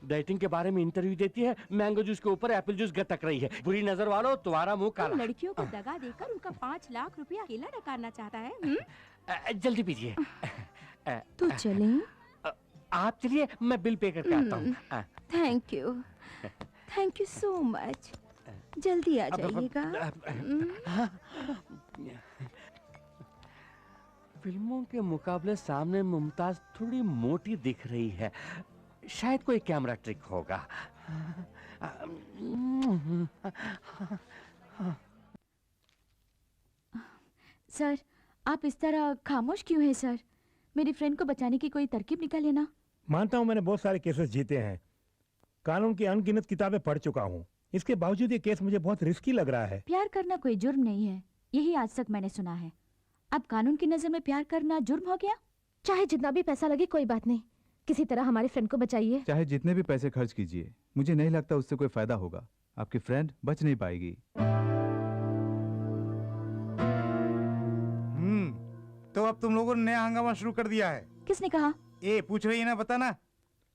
डाइटिंग के बारे में इंटरव्यू देती है, मैंगो जूस के ऊपर एप्पल जूस गटक रही है। बुरी नजर वालों, तुम्हारा मुंह काला। लड़कियों को दगा देकर उनका 5 लाख रुपया अकेला नकारना चाहता है। जल्दी पीजिए। तो चलें? आप चलिए, मैं बिल पे करके आता हूँ। Thank you so much. जल्दी आ जाइएगा। फिल्मों के मुकाबले सामने मुमताज थोड़ी मोटी दिख रही है, शायद कोई कैमरा ट्रिक होगा। सर, आप इस तरह खामोश क्यों हैं सर? मेरी फ्रेंड को बचाने की कोई तरकीब निकालिए ना। मानता हूँ मैंने बहुत सारे केसेस जीते हैं, कानून की अनगिनत किताबें पढ़ चुका हूँ, इसके बावजूद ये केस मुझे बहुत रिस्की लग रहा है। प्यार करना कोई जुर्म नहीं है, यही आज तक मैंने सुना है। अब कानून की नजर में प्यार करना जुर्म हो गया? चाहे जितना भी पैसा लगे कोई बात नहीं, किसी तरह हमारी फ्रेंड को बचाइए। चाहे जितने भी पैसे खर्च कीजिए, मुझे नहीं लगता उससे कोई फायदा होगा। आपकी फ्रेंड बच नहीं पाएगी। तो अब तुम लोगों ने नया हंगामा शुरू कर दिया है। किसने कहा? पूछ रही है ना, बताना।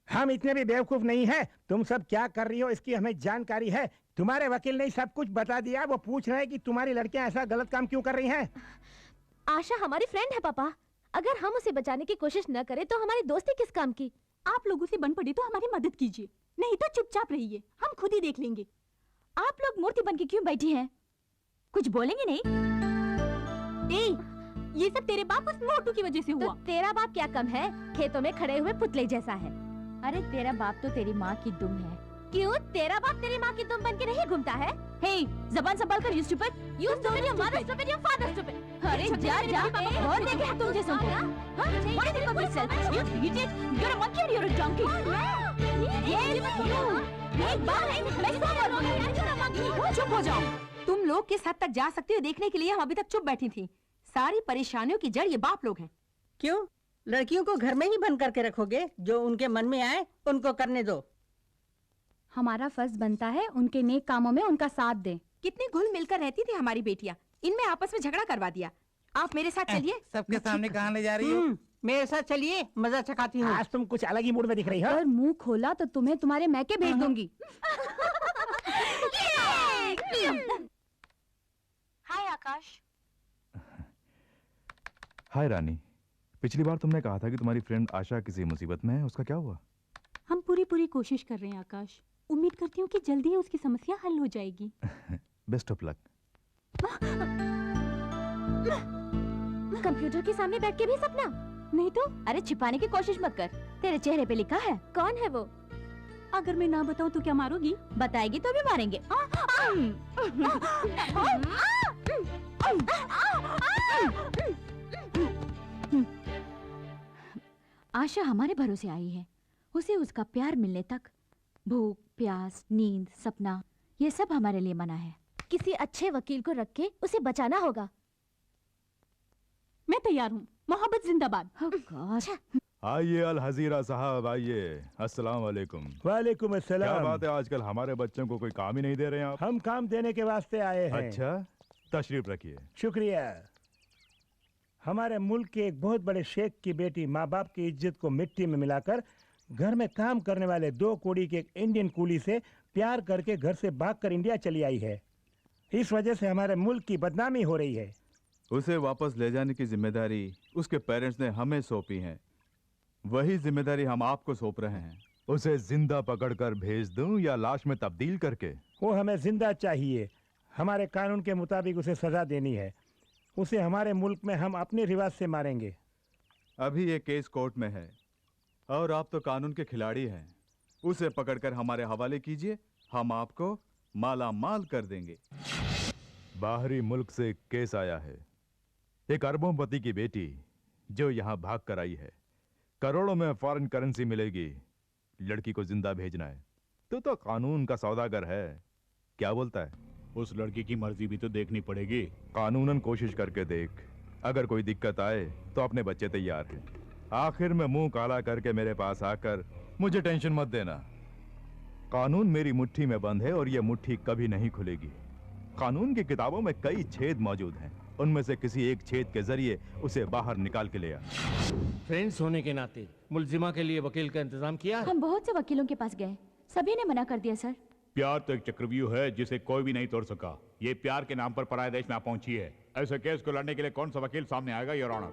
हम इतने भी बेवकूफ नहीं हैं। तुम सब क्या कर रही हो इसकी हमें जानकारी है। तुम्हारे वकील ने सब कुछ बता दिया। वो पूछ रहे हैं कि तुम्हारी लड़कियां ऐसा गलत काम क्यों कर रही हैं। आशा हमारी फ्रेंड है पापा। अगर हम उसे बचाने की कोशिश न करें तो हमारी दोस्ती किस काम की? आप लोगों से बन पड़ी तो हमारी मदद कीजिए, नहीं तो चुपचाप रहिए, हम खुद ही देख लेंगे। आप लोग मूर्ति बन के क्यों बैठी हैं? कुछ बोलेंगे नहीं? ये सब तेरे बाप उस मोटू की वजह से हुआ। तो तेरा बाप क्या कम है? खेतों में खड़े हुए पुतले जैसा है। अरे तेरा बाप तो तेरी माँ की दुम है। क्यों? तेरा बाप तेरी माँ की दुम बन के नहीं घूमता है? हे, जबान संभाल कर, you stupid. You stupid, your mother stupid, your father stupid. अरे जा जा, बहुत देखे हैं तुम जैसों को। What is it for yourself? You idiot, you're a monkey or you're a donkey. एक बार नहीं, मैं सब बोलूंगी। चुप हो जाओ। तुम लोग किस हद तक जा सकती हो देखने के लिए हम अभी तक चुप बैठी थी। सारी परेशानियों की जड़ ये बाप लोग हैं। क्यों? लड़कियों को घर में ही बंद करके रखोगे? जो उनके मन में आए उनको करने दो। हमारा फर्ज बनता है उनके नेक कामों में उनका साथ दें। कितनी घुल मिलकर रहती थी हमारी बेटियां, इनमें आपस में झगड़ा करवा दिया। आप मेरे साथ चलिए। सबके सामने कहाँ ले जा रही हो? मेरे साथ चलिए, मजा चखाती हूँ। आज तुम कुछ अलग ही मूड में दिख रही हो। अगर मुंह खोला तो तुम्हें तुम्हारे मैके भेज दूंगी। हाय आकाश। हाय रानी, पिछली बार तुमने कहा था कि तुम्हारी फ्रेंड आशा किसी मुसीबत में है, उसका क्या हुआ? हम पूरी कोशिश कर रहे हैं आकाश। उम्मीद करती हूँ कि जल्दी ही उसकी समस्या हल हो जाएगी। Best of luck. कंप्यूटर के सामने बैठ के भी सपना? नहीं तो। अरे छिपाने की कोशिश मत कर, तेरे चेहरे पे लिखा है। कौन है वो? अगर मैं ना बताऊं तो क्या मारोगी? बताएगी तो भी मारेंगे। आशा हमारे भरोसे आई है। उसे उसका प्यार मिलने तक भूख, प्यास, नींद, सपना, ये सब हमारे लिए मना है। किसी अच्छे वकील को रख के उसे बचाना होगा। मैं तैयार हूँ। मोहब्बत जिंदाबाद। आइए अल हजीरा साहब, आइए। अस्सलाम वालेकुम। वालेकुम अस्सलाम। क्या बात है, आजकल हमारे बच्चों को कोई काम ही नहीं दे रहे हैं आप? हम काम देने के वास्ते आए हैं। अच्छा, तशरीफ रखिए। शुक्रिया। हमारे मुल्क के एक बहुत बड़े शेख की बेटी माँ बाप की इज्जत को मिट्टी में मिलाकर घर में काम करने वाले 2 कौड़ी के एक इंडियन कूली से प्यार करके घर से भागकर इंडिया चली आई है। इस वजह से हमारे मुल्क की बदनामी हो रही है। उसे वापस ले जाने की जिम्मेदारी उसके पेरेंट्स ने हमें सौंपी है, वही जिम्मेदारी हम आपको सौंप रहे हैं। उसे जिंदा पकड़कर भेज दूं या लाश में तब्दील करके? वो हमें जिंदा चाहिए। हमारे कानून के मुताबिक उसे सजा देनी है। उसे हमारे मुल्क में हम अपने रिवाज से मारेंगे। अभी ये केस कोर्ट में है और आप तो कानून के खिलाड़ी हैं। उसे पकड़कर हमारे हवाले कीजिए, हम आपको माला माल कर देंगे। बाहरी मुल्क से केस आया है। एक अरबोंपति की बेटी जो यहाँ भाग कर आई है, करोड़ों में फॉरेन करेंसी मिलेगी। लड़की को जिंदा भेजना है। तो कानून का सौदागर है। क्या बोलता है? उस लड़की की मर्जी भी तो देखनी पड़ेगी। कानूनन कोशिश करके देख, अगर कोई दिक्कत आए तो अपने बच्चे तैयार हैं। आखिर में मुंह काला करके मेरे पास आकर मुझे टेंशन मत देना। कानून मेरी मुट्ठी में बंद है और ये मुट्ठी कभी नहीं खुलेगी। कानून की किताबों में कई छेद मौजूद हैं, उनमें से किसी एक छेद के जरिए उसे बाहर निकाल के ले आ। फ्रेंड्स होने के नाते मुलजिमा के लिए वकील का इंतजाम किया? हम बहुत से वकीलों के पास गए, सभी ने मना कर दिया सर। प्यार तो एक चक्रव्यूह है जिसे कोई भी नहीं तोड़ सका। ये प्यार के नाम पर पराये देश में आप पहुंची है। ऐसे केस को लड़ने के लिए कौन सा वकील सामने आएगा, योर ऑनर?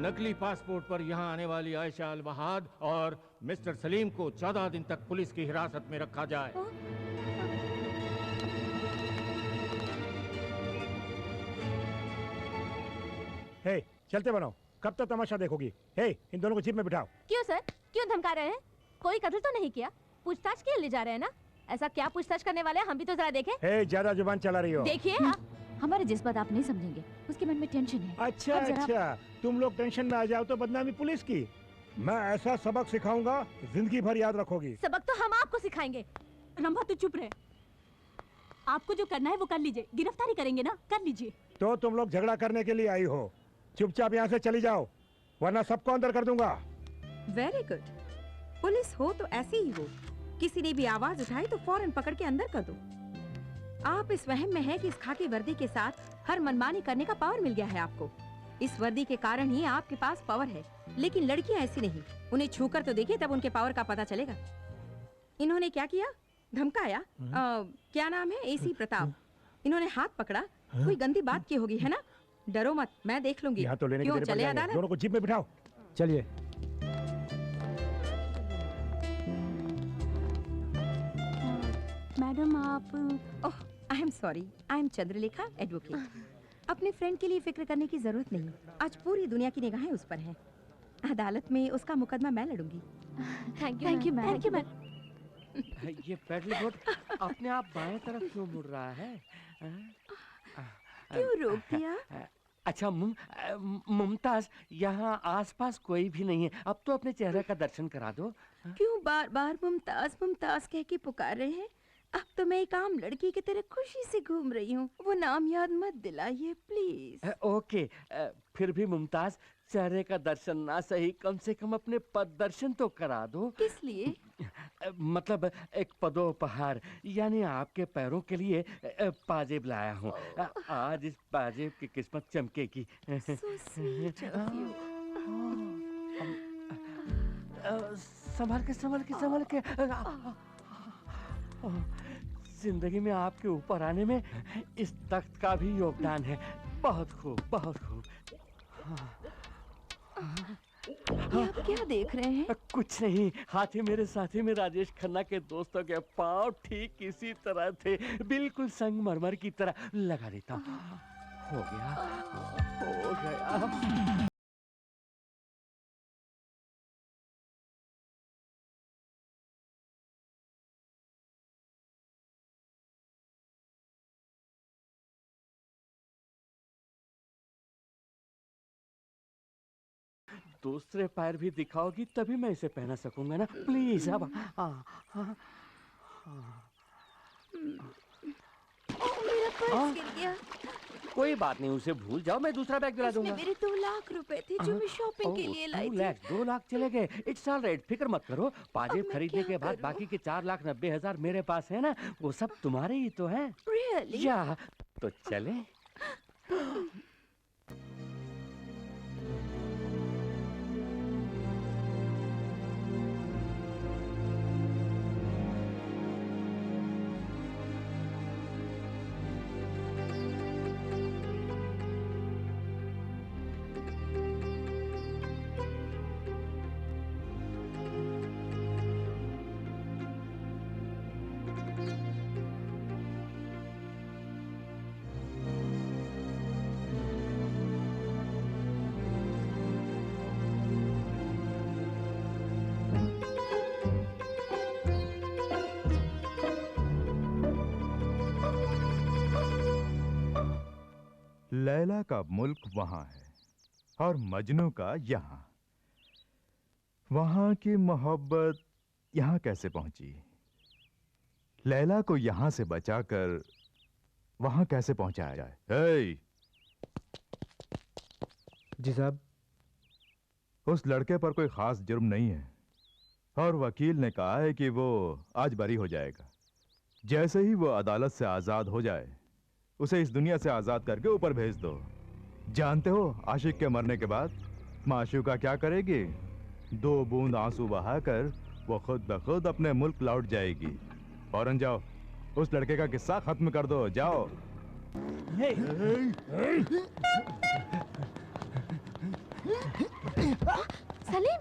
नकली पासपोर्ट पर यहाँ आने वाली आयशा अल वहाद और मिस्टर सलीम को 14 दिन तक पुलिस की हिरासत में रखा जाए। हे, चलते बनो। कब तक तमाशा देखोगी? हे, इन दोनों को जीप में बिठाओ। क्यों सर? क्यों धमका रहे हैं? कोई कत्ल तो नहीं किया? पूछताछ के लिए ले जा रहे हैं ना? ऐसा क्या पूछताछ करने वाले हैं, हम भी तो जरा देखें। हे, ज्यादा जुबान चला रही हो। देखिए हमारे जज्बात आप नहीं समझेंगे, उसके मन में टेंशन है। अच्छा अच्छा, तुम लोग टेंशन में आ जाओ तो बदनामी पुलिस की। मैं ऐसा सबक सिखाऊंगा, जिंदगी भर याद रखोगी। सबक तो हम आपको सिखाएंगे। रंभा तो चुप रहे। आपको जो करना है वो कर लीजिए। गिरफ्तारी करेंगे ना, कर लीजिए। तो तुम लोग झगड़ा करने के लिए आई हो, चुपचाप यहाँ से चली जाओ वरना सबको अंदर कर दूंगा। Very good. पुलिस हो तो ऐसी ही हो। किसी ने भी आवाज उठाई तो फौरन पकड़ के अंदर कर दो। आप इस वहम में है कि इस खाकी वर्दी के साथ हर मनमानी करने का पावर मिल गया है आपको। इस वर्दी के कारण ही आपके पास पावर है, लेकिन लड़कियां ऐसी नहीं। उन्हें छूकर तो देखिए, तब उनके पावर का पता चलेगा। इन्होंने क्या किया? धमकाया? क्या नाम है? एसी प्रताप। इन्होंने हाथ पकड़ा, कोई गंदी बात की होगी, है ना? डरो मत, मैं देख लूंगी। यहाँ तो लेने के क्यों, तेरे चले पर जाएंगे। अदालत? दोनों को जीप में बिठाओ। चलिए। मैडम आप oh, I am sorry, I am Chandralekha, advocate. अपने फ्रेंड के लिए फिक्र करने की जरूरत नहीं, आज पूरी दुनिया की निगाहें उस पर हैं। अदालत में उसका मुकदमा मैं लड़ूंगी। Thank you ma'am. ये पैडल बोट अपने आप बाएं तरफ क्यों मुड़ रहा है? क्यों रोक दिया? अच्छा मुमताज, यहाँ आसपास कोई भी नहीं है, अब तो अपने चेहरे का दर्शन करा दो। क्यों बार बार मुमताज मुमताज कह के पुकार रहे हैं? अब तो मैं एक आम लड़की की तरह खुशी से घूम रही हूँ, वो नाम याद मत दिलाइए प्लीज। ओके, फिर भी मुमताज, चेहरे का दर्शन ना सही, कम से कम अपने पद दर्शन तो करा दो। किस लिए? मतलब एक पदोपहार, यानी आपके पैरों के लिए पाजेब लाया हूँ। आज इस पाजेब की किस्मत चमकेगी। संभाल के संभाल के संभाल के। जिंदगी में आपके ऊपर आने में इस तख्त का भी योगदान है। बहुत खूब, बहुत खूब। आप क्या देख रहे हैं? कुछ नहीं, हाथी मेरे साथी में राजेश खन्ना के दोस्तों के पांव ठीक इसी तरह थे, बिल्कुल संगमरमर की तरह। लगा देता हूँ। हो गया, हो गया। दूसरे पैर भी दिखाओगी तभी मैं इसे पहना सकूंगा ना, प्लीज। अब मेरा पर्स गिर गया। कोई बात नहीं, उसे भूल जाओ, मैं दूसरा बैग दिला दूंगा। मेरे 2 लाख रुपए थे जो मैं शॉपिंग के लिए लाई थी। 2 लाख चले गए। इट्स ऑल राइट, फिक्र मत करो। पाजेब खरीदने के बाद बाकी के 4,90,000 मेरे पास है ना, वो सब तुम्हारे ही तो हैं। Really? या तो चले। लैला का मुल्क वहां है और मजनू का यहाँ। वहां की मोहब्बत यहाँ कैसे पहुंची? लैला को यहाँ से बचाकर वहां कैसे पहुंचाया जाए? हे! जी साहब। उस लड़के पर कोई खास जुर्म नहीं है और वकील ने कहा है कि वो आज बरी हो जाएगा। जैसे ही वो अदालत से आजाद हो जाए, उसे इस दुनिया से आजाद करके ऊपर भेज दो। जानते हो आशिक के मरने के बाद माशूका क्या करेगी? 2 बूंद आंसू बहाकर वो खुद ब खुद अपने मुल्क लौट जाएगी। फौरन जाओ, उस लड़के का किस्सा खत्म कर दो। जाओ। सलीम।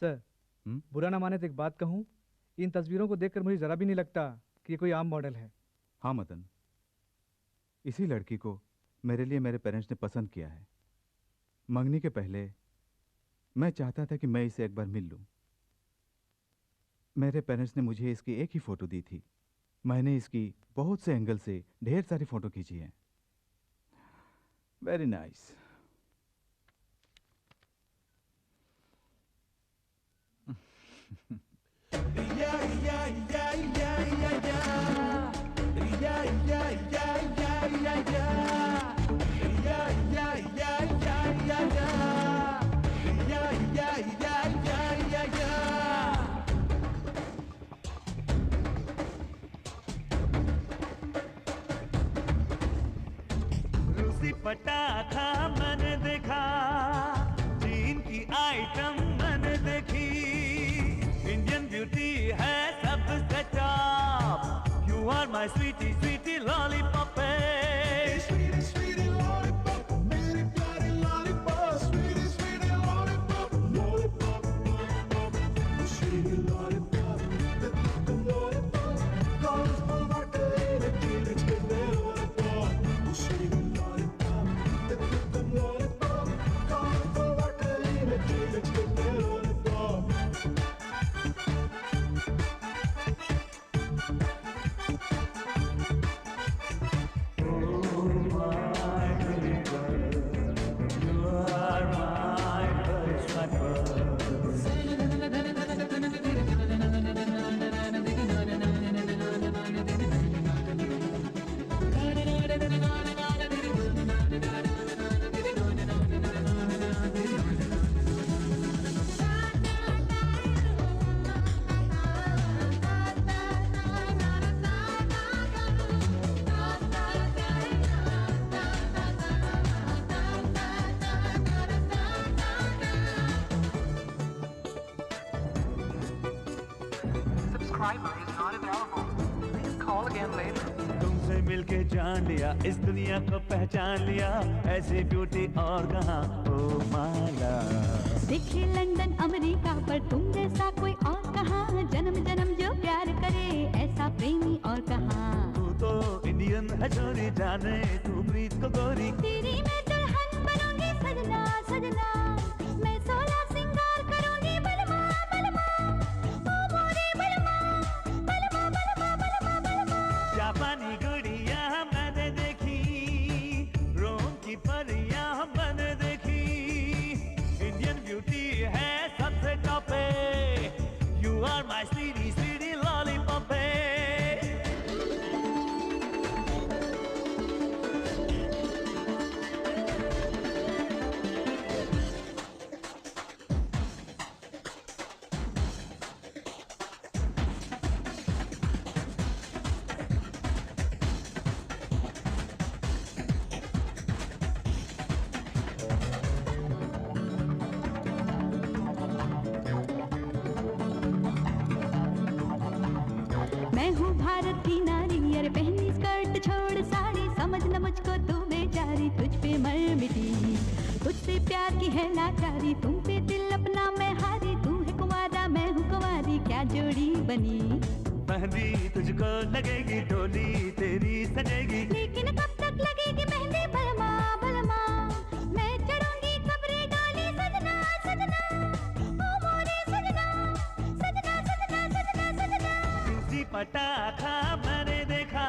सर बुरा ना माने तो एक बात कहूँ, इन तस्वीरों को देखकर मुझे जरा भी नहीं लगता कि ये कोई आम मॉडल है। हाँ मदन, इसी लड़की को मेरे लिए मेरे पेरेंट्स ने पसंद किया है। मंगनी के पहले मैं चाहता था कि मैं इसे एक बार मिल लूं। मेरे पेरेंट्स ने मुझे इसकी एक ही फोटो दी थी। मैंने इसकी बहुत से एंगल से ढेर सारी फोटो खींची हैं। Very nice. रूसी पटाखा मैंने देखा, चीन की आइटम मैंने देखी, इंडियन ब्यूटी है सबसे top. You are my sweetie sweetie lollipop. Sweetie sweetie lollipop, मेरी प्यारी lollipop. Sweetie sweetie lollipop, lollipop sweetie lollipop, lollipop call वाटे लेके चले lollipop. Sweetie lollipop, lollipop call वाटे लेके चले लॉलीपॉप। तुमसे मिलके जान लिया, इस दुनिया को पहचान लिया, ऐसी ब्यूटी और कहाँ ओ माला। देखे लंदन अमेरिका पर तुम जैसा कोई और कहाँ, जन्म जन्म जो प्यार करे ऐसा प्रेमी और कहाँ। तू तो इंडियन है छोरी, जाने तू प्रीत को गोरी। तेरी मैं दुल्हन बनूंगी सजना सजना, मैं 16 सिंगार करूंगी बलमा बलमा, ओ मोरे बलमा बलमा बलमा बलमा बलमा। जापानी गुड़िया मैंने देखी, रोम की परियां मैंने देखी, इंडियन ब्यूटी है सबसे टॉप पे। You are my sweetie sweetie lollipop. मैं हूँ भारत की नारी, अरे पहनी स्कर्ट छोड़ साड़ी, समझ न मुझको तू बेचारी, तुझ पे मर मिटी, तुझसे प्यार की है लाचारी, तुम पे दिल अपना मैं हारी, तू है कुंवारा मैं हूँ कुंवारी, क्या जोड़ी बनी। मेहंदी तुझको लगेगी, डोली तेरी सजेगी, लेकिन कब तक लगेगी मेहंदी बलमा बलमा, मैं चढ़ूंगी कब्रे डाली सजना सजना, ओ मोरे सजना सजना सजना सजना सजना। रूसी पटाखा मैंने देखा,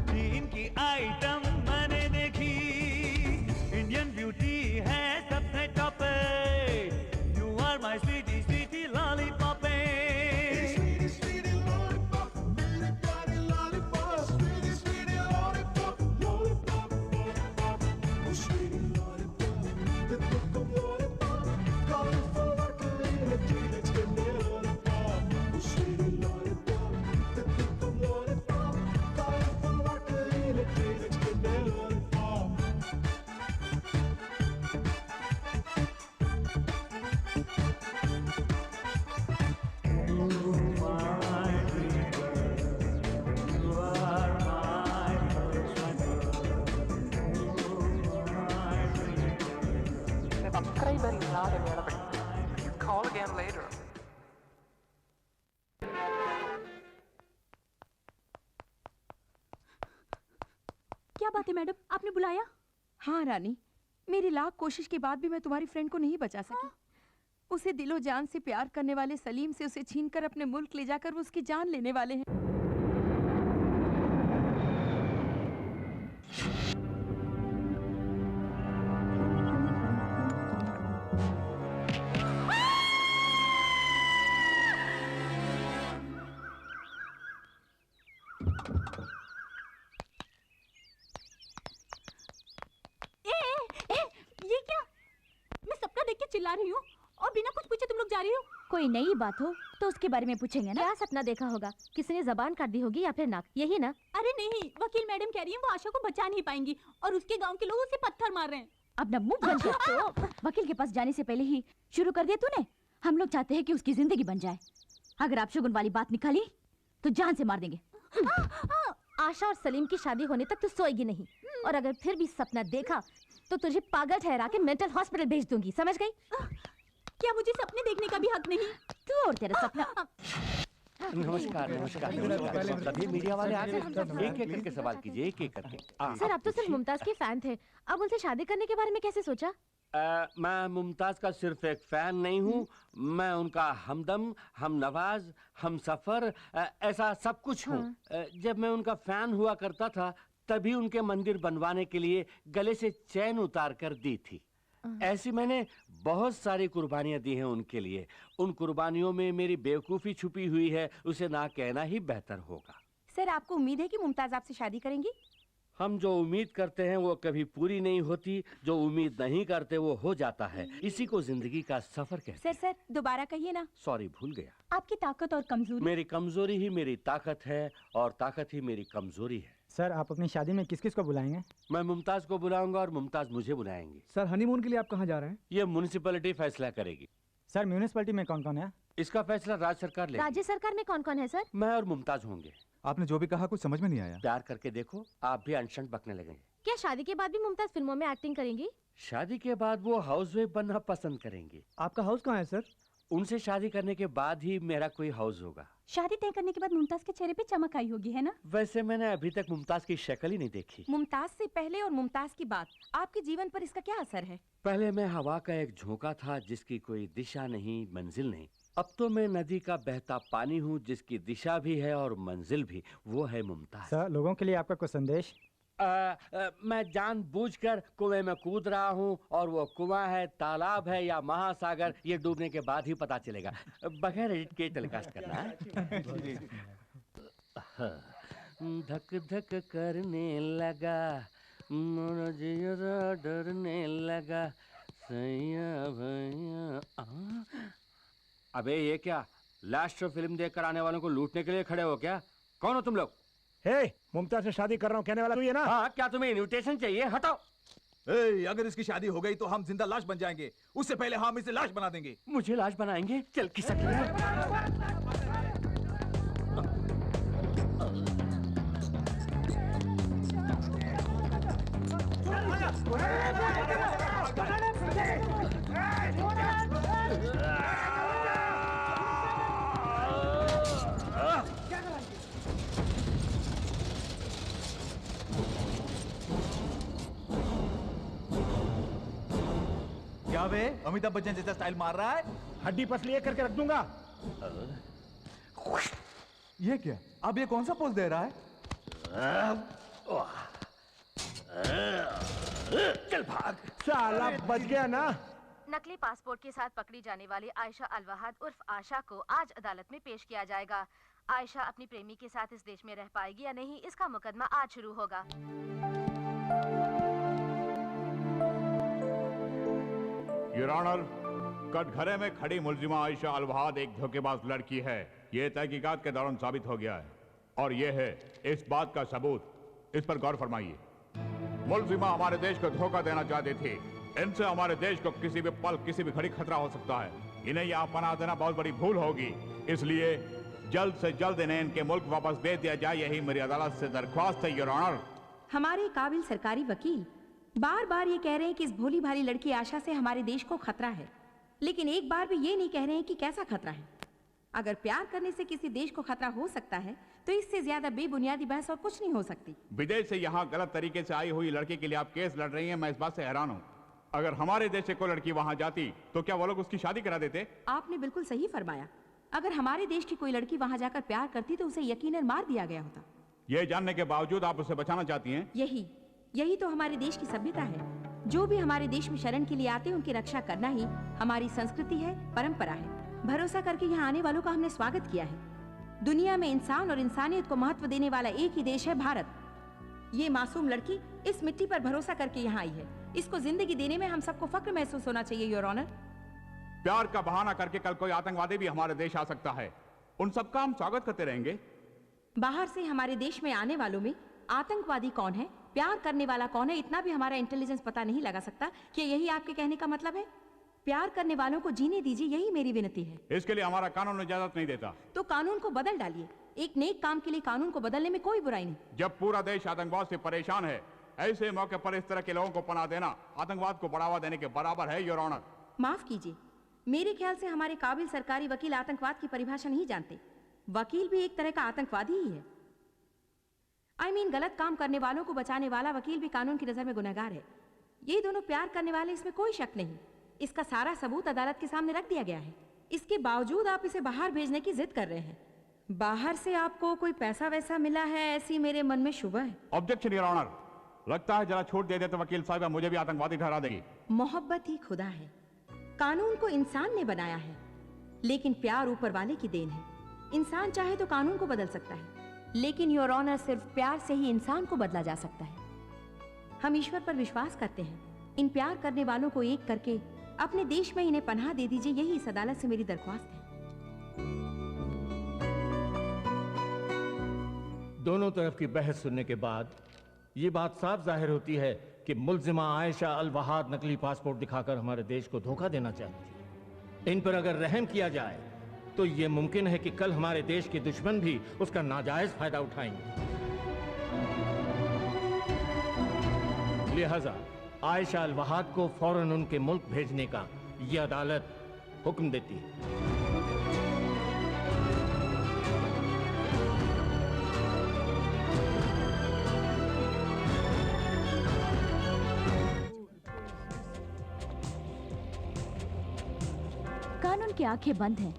चीन की आइटम मैंने देखी, इंडियन ब्यूटी है सबसे top. You are my sweetie sweetie lollipop. Sweetie sweetie lollipop, मेरी प्यारी lollipop. Sweetie sweetie lollipop, lollipop sweetie lollipop, lollipop call forward लेके चले lollipop. Sweetie lollipop, lollipop call forward लेके चले lollipop. The subscriber is not available. call again later. क्या बात है madam, आपने बुलाया? हाँ रानी, मेरी लाख कोशिश के बाद भी मैं तुम्हारी फ्रेंड को नहीं बचा सकी। उसे दिलो जान से प्यार करने वाले सलीम से उसे छीनकर अपने मुल्क ले जाकर वो उसकी जान लेने वाले हैं। ये क्या? मैं सबका देख के चिल्ला रही हूँ और बिना कुछ पूछे तुम लोग जा रही हो। कोई नई बात हो तो उसके बारे में पूछेंगे ना। क्या सपना देखा होगा? किसी ने जबान काट दी होगी या फिर नाक, यही ना? अरे नहीं, वकील मैडम कह रही है वो आशा को बचा नहीं पाएंगी और उसके गांव के लोग उसे पत्थर मार रहे हैं। अपना मुंह बंद कर। तो वकील के पास जाने से पहले ही शुरू कर दिया तूने। हम लोग चाहते हैं कि उसकी जिंदगी बन जाए। अगर आप शगुन वाली बात निकाली तो जान से मार देंगे। आशा और सलीम की शादी होने तक तो सोएगी नहीं, और अगर फिर भी सपना देखा तो तुझे पागल ठहरा के मेंटल हॉस्पिटल भेज दूंगी, समझ गई? क्या मुझे सपने देखने का भी हक नहीं? तू और तेरा सपना। नमस्कार नमस्कार। सभी मीडिया वाले आ गए। एक एक करके सवाल कीजिए, एक एक करके। सर, आप तो सिर्फ मुमताज के फैन थे, अब उनसे शादी करने के बारे में कैसे सोचा? मैं मुमताज का सिर्फ एक फैन नहीं हूँ, मैं उनका हमदम, हम नवाज, हम सफर, ऐसा सब कुछ हूँ। जब मैं उनका फैन हुआ करता था तभी उनके मंदिर बनवाने के लिए गले से चैन उतार कर दी थी। ऐसी मैंने बहुत सारी कुर्बानियां दी हैं उनके लिए। उन कुर्बानियों में मेरी बेवकूफ़ी छुपी हुई है, उसे ना कहना ही बेहतर होगा। सर, आपको उम्मीद है कि मुमताज आपसे शादी करेंगी? हम जो उम्मीद करते हैं वो कभी पूरी नहीं होती, जो उम्मीद नहीं करते वो हो जाता है। इसी को जिंदगी का सफर कहते हैं। सर दोबारा कहिए ना। सॉरी, भूल गया। आपकी ताकत और कमजोरी? मेरी कमजोरी ही मेरी ताकत है और ताकत ही मेरी कमजोरी है। सर, आप अपनी शादी में किस किस को बुलाएंगे? मैं मुमताज को बुलाऊंगा और मुमताज मुझे बुलाएंगी। सर, हनीमून के लिए आप कहाँ जा रहे हैं? ये म्युनिसिपैलिटी फैसला करेगी। सर, म्युनिसिपैलिटी में कौन कौन है? इसका फैसला राज्य सरकार लेगी। राज्य सरकार में कौन कौन है सर? मैं और मुमताज होंगे। आपने जो भी कहा कुछ समझ में नहीं आया। प्यार करके देखो, आप भी अनशन बकने लगेंगे। क्या शादी के बाद भी मुमताज फिल्मों में एक्टिंग करेंगी? शादी के बाद वो हाउसवाइफ बनना पसंद करेंगी। आपका हाउस कहाँ है सर? उनसे शादी करने के बाद ही मेरा कोई हाउस होगा। शादी तय करने के बाद मुमताज के चेहरे पे चमक आई होगी, है ना? वैसे मैंने अभी तक मुमताज की शक्ल ही नहीं देखी। मुमताज से पहले और मुमताज की बात, आपके जीवन पर इसका क्या असर है? पहले मैं हवा का एक झोंका था जिसकी कोई दिशा नहीं, मंजिल नहीं। अब तो मैं नदी का बहता पानी हूँ जिसकी दिशा भी है और मंजिल भी। वो है मुमताज। सर, लोगों के लिए आपका कोई संदेश? मैं जानबूझकर कुएं में कूद रहा हूँ और वो कुआं है, तालाब है या महासागर, ये डूबने के बाद ही पता चलेगा। बगैर एडिट के टेलीकास्ट करना है। धक धक करने लगा, मोरा जिया डरने लगा, सैया भैया। अबे ये क्या, लास्ट फिल्म देखकर आने वालों को लूटने के लिए खड़े हो क्या? कौन हो तुम लोग? हे, मुमताज से शादी कर रहा हूँ कहने वाला तू ये ना? हाँ, क्या तुम्हें इनविटेशन चाहिए? हटाओ। अगर इसकी शादी हो गई तो हम जिंदा लाश बन जाएंगे, उससे पहले हम इसे लाश बना देंगे। मुझे लाश बनाएंगे? चल किसक। क्या बे, अमिताभ बच्चन जैसा स्टाइल मार रहा है? हड्डी पसली एक करके रख दूंगा। ये क्या? अब ये कौन सा पोज दे रहा है? चल भाग। साला बच गया ना? नकली पासपोर्ट के साथ पकड़ी जाने वाली आयशा अलवहाद उर्फ आशा को आज अदालत में पेश किया जाएगा। आयशा अपनी प्रेमी के साथ इस देश में रह पाएगी या नहीं, इसका मुकदमा आज शुरू होगा। योर ऑनर, कटघरे में खड़ी मुलजिमा आयशा अलवहाद एक धोखेबाज लड़की है। ये तहकीकात के दौरान साबित हो गया है और ये है इस बात का सबूत। इस पर गौर फरमाइए। मुलजिमा हमारे देश को धोखा देना चाहती थी। इनसे हमारे देश को किसी भी पल, किसी भी घड़ी खतरा हो सकता है। इन्हें यहाँ पनाह देना बहुत बड़ी भूल होगी, इसलिए जल्द से जल्द इन्हें इनके मुल्क वापस दे दिया जाए, यही मेरी अदालत से दरख्वास्त है योर ऑनर। हमारे काबिल सरकारी वकील बार बार ये कह रहे हैं कि इस भोली भाली लड़की आशा से हमारे देश को खतरा है। लेकिन एक बार भी ये नहीं कह रहे हैं कि कैसा खतरा है। अगर प्यार करने से किसी देश को खतरा हो सकता है तो इससे ज्यादा बेबुनियादी बहस और कुछ नहीं हो सकती। विदेश से यहाँ गलत तरीके से आई हुई लड़की के लिए आप केस लड़ रही हैं, मैं इस बात से हैरान हूँ। अगर हमारे देश से कोई लड़की वहाँ जाती तो क्या वो लोग उसकी शादी करा देते? आपने बिल्कुल सही फरमाया। अगर हमारे देश की कोई लड़की वहाँ जाकर प्यार करती तो उसे यकीनन मार दिया गया होता। ये जानने के बावजूद आप उसे बचाना चाहती हैं? यही तो हमारे देश की सभ्यता है। जो भी हमारे देश में शरण के लिए आते हैं उनकी रक्षा करना ही हमारी संस्कृति है, परंपरा है। भरोसा करके यहाँ आने वालों का हमने स्वागत किया है। दुनिया में इंसान और इंसानियत को महत्व देने वाला एक ही देश है, भारत। ये मासूम लड़की इस मिट्टी पर भरोसा करके यहाँ आई है। इसको जिंदगी देने में हम सबको फक्र महसूस होना चाहिए, योर ऑनर। प्यार का बहाना करके कल कोई आतंकवादी भी हमारे देश आ सकता है, उन सबका हम स्वागत करते रहेंगे। बाहर से हमारे देश में आने वालों में आतंकवादी कौन है, प्यार करने वाला कौन है, इतना भी हमारा इंटेलिजेंस पता नहीं लगा सकता। क्या यही आपके कहने का मतलब है? प्यार करने वालों को जीने दीजिए, यही मेरी विनती है। इसके लिए हमारा कानून इजाजत नहीं देता। तो कानून को बदल डालिए। एक नेक काम के लिए कानून को बदलने में कोई बुराई नहीं। जब पूरा देश आतंकवाद से परेशान है, ऐसे मौके पर इस तरह के लोगों को पनाह देना आतंकवाद को बढ़ावा देने के बराबर है, योर ऑनर। माफ कीजिए, मेरे ख्याल से हमारे काबिल सरकारी वकील आतंकवाद की परिभाषा नहीं जानते। वकील भी एक तरह का आतंकवादी ही है। I mean, गलत काम करने वालों को बचाने वाला वकील भी कानून की नजर में गुनहगार है। ये दोनों प्यार करने वाले, इसमें कोई शक नहीं। इसका सारा सबूत अदालत के सामने रख दिया गया है। इसके बावजूद आप इसे बाहर भेजने की जिद कर रहे हैं। बाहर से आपको कोई पैसा वैसा मिला है, ऐसी मेरे मन में शुबह है। Objection, your honour. लगता है जरा छूट दे दे तो वकील साहब मुझे भी आतंकवादी ठहरा देगी। मोहब्बत ही खुदा है। कानून को इंसान ने बनाया है, लेकिन प्यार ऊपर वाले की देन है। इंसान चाहे तो कानून को बदल सकता है, लेकिन योर ऑनर सिर्फ प्यार से ही इंसान को बदला जा सकता है। हम ईश्वर पर विश्वास करते हैं। इन प्यार करने वालों को एक करके अपने देश में इन्हें पनाह दे दीजिए, यही इस अदालत से मेरी दरख्वास्त है। दोनों तरफ की बहस सुनने के बाद ये बात साफ जाहिर होती है कि मुल्जिमा आयशा अल वहाद नकली पासपोर्ट दिखाकर हमारे देश को धोखा देना चाहती थी। इन पर अगर रहम किया जाए तो ये मुमकिन है कि कल हमारे देश के दुश्मन भी उसका नाजायज फायदा उठाएंगे। लिहाजा आयशा अल वहाद को फौरन उनके मुल्क भेजने का यह अदालत हुक्म देती है। कानून की आंखें बंद हैं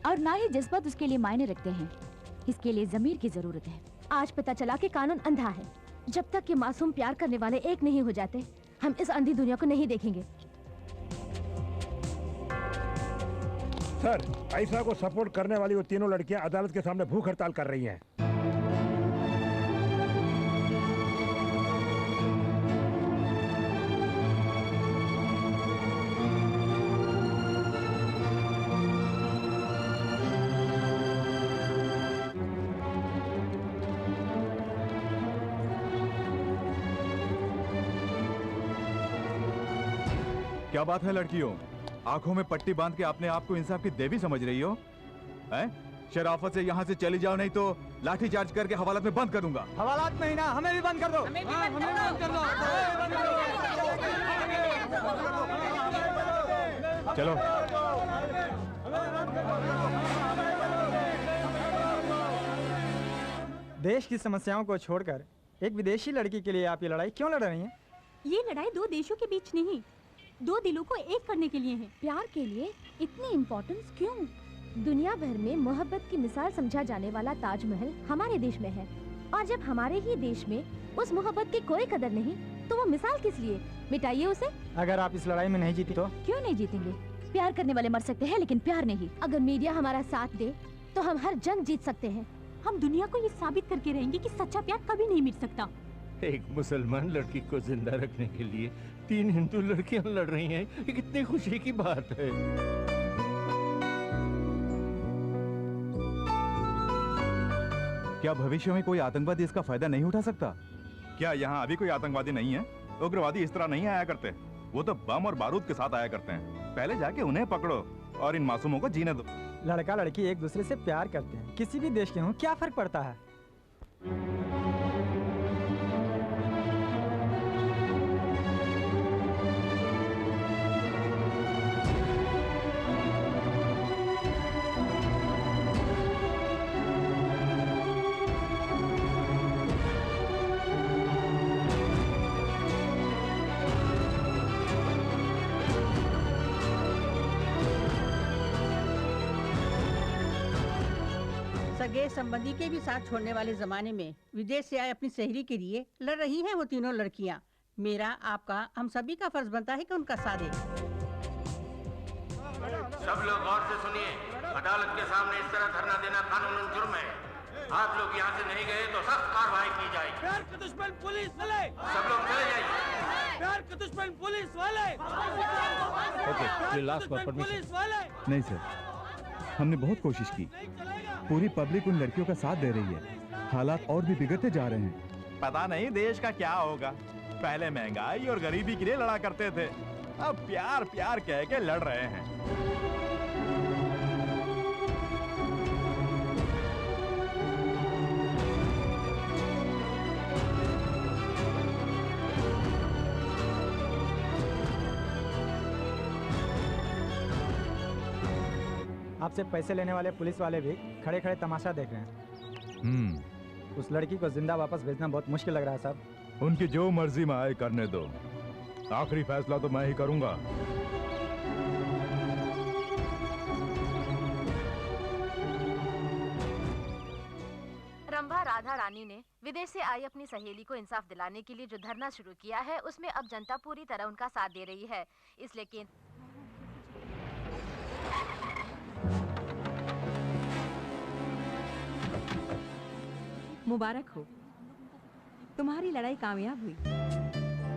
और ना ही जज्बात उसके लिए मायने रखते हैं। इसके लिए जमीर की जरूरत है। आज पता चला कि कानून अंधा है। जब तक कि मासूम प्यार करने वाले एक नहीं हो जाते, हम इस अंधी दुनिया को नहीं देखेंगे। सर, आयशा को सपोर्ट करने वाली वो तीनों लड़कियां अदालत के सामने भूख हड़ताल कर रही हैं। क्या बात है लड़कियों, आंखों में पट्टी बांध के अपने आप को इंसाफ की देवी समझ रही हो? हैं? शराफत से यहाँ से चली जाओ, नहीं तो लाठी चार्ज करके हवालात में बंद कर दूंगा। हवालात में ही ना, हमें भी बंद कर दो। हमें भी बंद कर दो। चलो। देश की समस्याओं को छोड़कर एक विदेशी लड़की के लिए आप ये लड़ाई क्यों लड़ रही हैं? ये लड़ाई दो देशों के बीच नहीं, दो दिलों को एक करने के लिए है। प्यार के लिए इतनी इम्पोर्टेंस क्यों? दुनिया भर में मोहब्बत की मिसाल समझा जाने वाला ताजमहल हमारे देश में है, और जब हमारे ही देश में उस मोहब्बत की कोई कदर नहीं, तो वो मिसाल किस लिए? मिटाइए उसे। अगर आप इस लड़ाई में नहीं जीती तो? क्यों नहीं जीतेंगे? प्यार करने वाले मर सकते हैं, लेकिन प्यार नहीं। अगर मीडिया हमारा साथ दे तो हम हर जंग जीत सकते हैं। हम दुनिया को ये साबित करके रहेंगे कि सच्चा प्यार कभी नहीं मिट सकता। एक मुसलमान लड़की को जिंदा रखने के लिए 3 हिंदू लड़कियां लड़ रही हैं, ये कितनी खुशी की बात है। क्या भविष्य में कोई आतंकवादी इसका फायदा नहीं उठा सकता? क्या यहाँ अभी कोई आतंकवादी नहीं है? उग्रवादी इस तरह नहीं आया करते, वो तो बम और बारूद के साथ आया करते हैं। पहले जाके उन्हें पकड़ो और इन मासूमों को जीने दो। लड़का लड़की एक दूसरे से प्यार करते हैं, किसी भी देश के हों, क्या फर्क पड़ता है? सगे संबंधी के भी साथ छोड़ने वाले जमाने में विदेश से आए अपनी सहेली के लिए लड़ रही हैं वो तीनों लड़कियां। मेरा, आपका, हम सभी का फर्ज बनता है कि उनका साथ दें। सब लोग गौर से सुनिए। अदालत के सामने इस तरह धरना देना कानूनन जुर्म है। आप लोग यहाँ से नहीं गए तो सख्त कार्रवाई की जाएगी। प्यार के दुश्मन पुलिस वाले, सब लोग चले जाइए। प्यार के दुश्मन पुलिस वाले, ओके, लास्ट बार पुलिस वाले। नहीं सर, हमने बहुत कोशिश की। पूरी पब्लिक उन लड़कियों का साथ दे रही है। हालात और भी बिगड़ते जा रहे हैं। पता नहीं देश का क्या होगा। पहले महंगाई और गरीबी के लिए लड़ा करते थे, अब प्यार प्यार कह के लड़ रहे हैं। आपसे पैसे लेने वाले पुलिस वाले भी खड़े खड़े तमाशा देख रहे हैं। उस लड़की को जिंदा वापस भेजना बहुत मुश्किल लग रहा है साहब। उनकी जो मर्जी में आए करने दो, आखिरी फैसला तो मैं ही करूंगा। रंभा राधा रानी ने विदेश से आई अपनी सहेली को इंसाफ दिलाने के लिए जो धरना शुरू किया है, उसमें अब जनता पूरी तरह उनका साथ दे रही है। इसलिए मुबारक हो, तुम्हारी लड़ाई कामयाब हुई।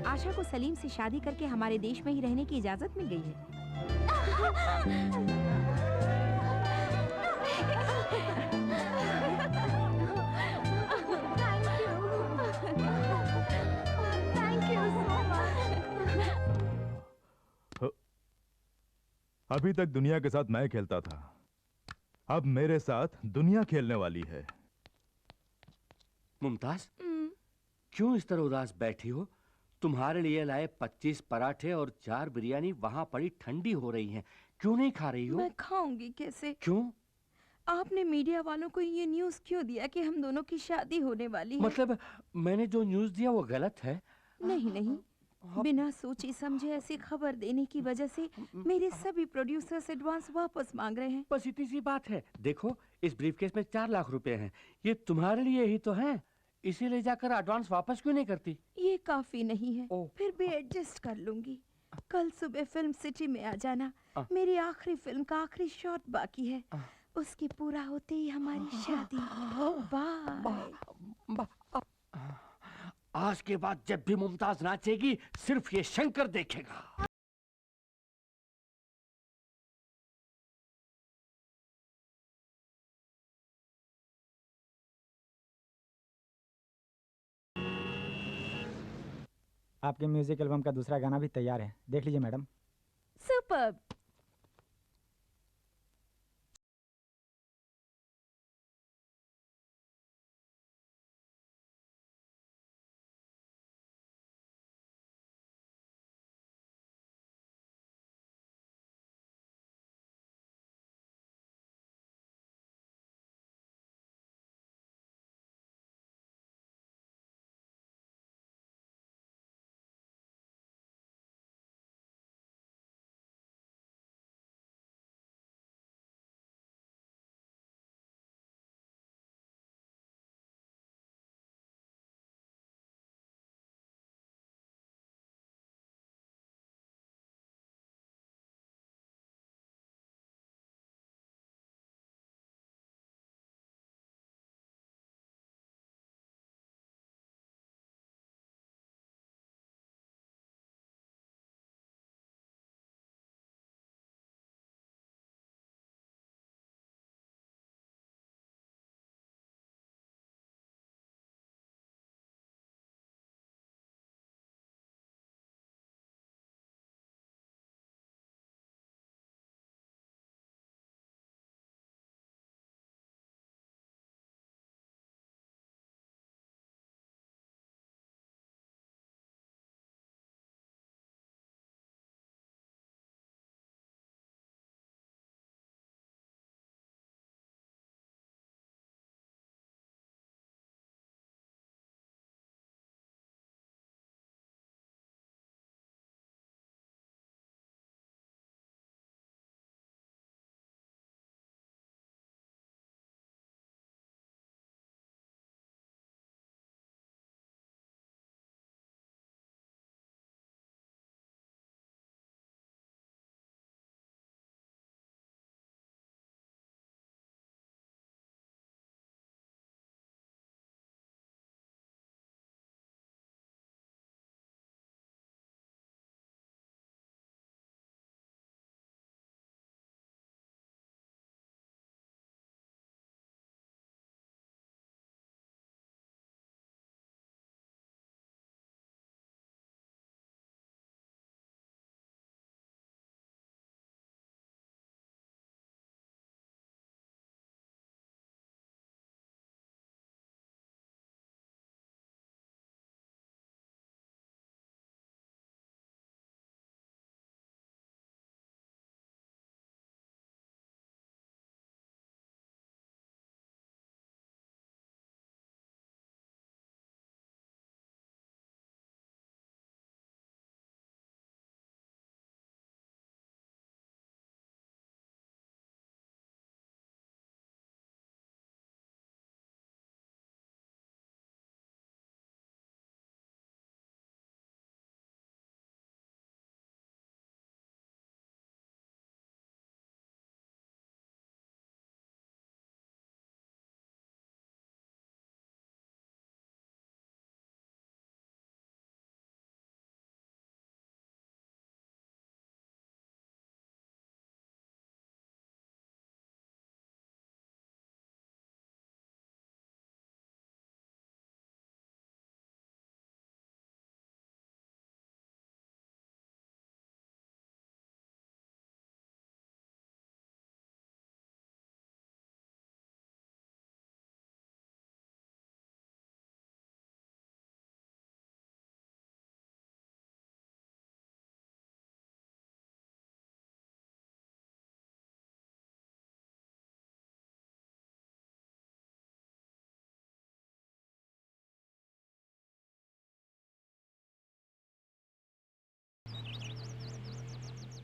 आशा को सलीम से शादी करके हमारे देश में ही रहने की इजाजत मिल गई है। अभी तक दुनिया के साथ मैं खेलता था, अब मेरे साथ दुनिया खेलने वाली है। मुमताज, क्यों इस तरह उदास बैठी हो? तुम्हारे लिए लाए 25 पराठे और 4 बिरयानी वहां पड़ी ठंडी हो रही हैं। क्यों नहीं खा रही हो? मैं खाऊंगी कैसे? क्यों? आपने मीडिया वालों को ये न्यूज़ क्यों दिया कि हम दोनों की शादी होने वाली है? मतलब मैंने जो न्यूज़ दिया वो गलत है? नहीं नहीं, बिना सोचे समझे ऐसी खबर देने की वजह से मेरे सभी प्रोड्यूसर्स एडवांस वापस मांग रहे हैं। बस इतनी सी बात है। देखो, इस ब्रीफकेस में 4 लाख रुपए हैं। ये तुम्हारे लिए ही तो हैं। इसे ले जाकर एडवांस वापस क्यों नहीं करती? ये काफी नहीं है, फिर भी एडजस्ट कर लूंगी। कल सुबह फिल्म सिटी में आ जाना। मेरी आखिरी फिल्म का आखिरी शॉट बाकी है, उसके पूरा होते ही हमारी शादी। बाय। आज के बाद जब भी मुमताज नाचेगी, सिर्फ ये शंकर देखेगा। आपके म्यूजिक एल्बम का दूसरा गाना भी तैयार है, देख लीजिए मैडम। सुपर्ब।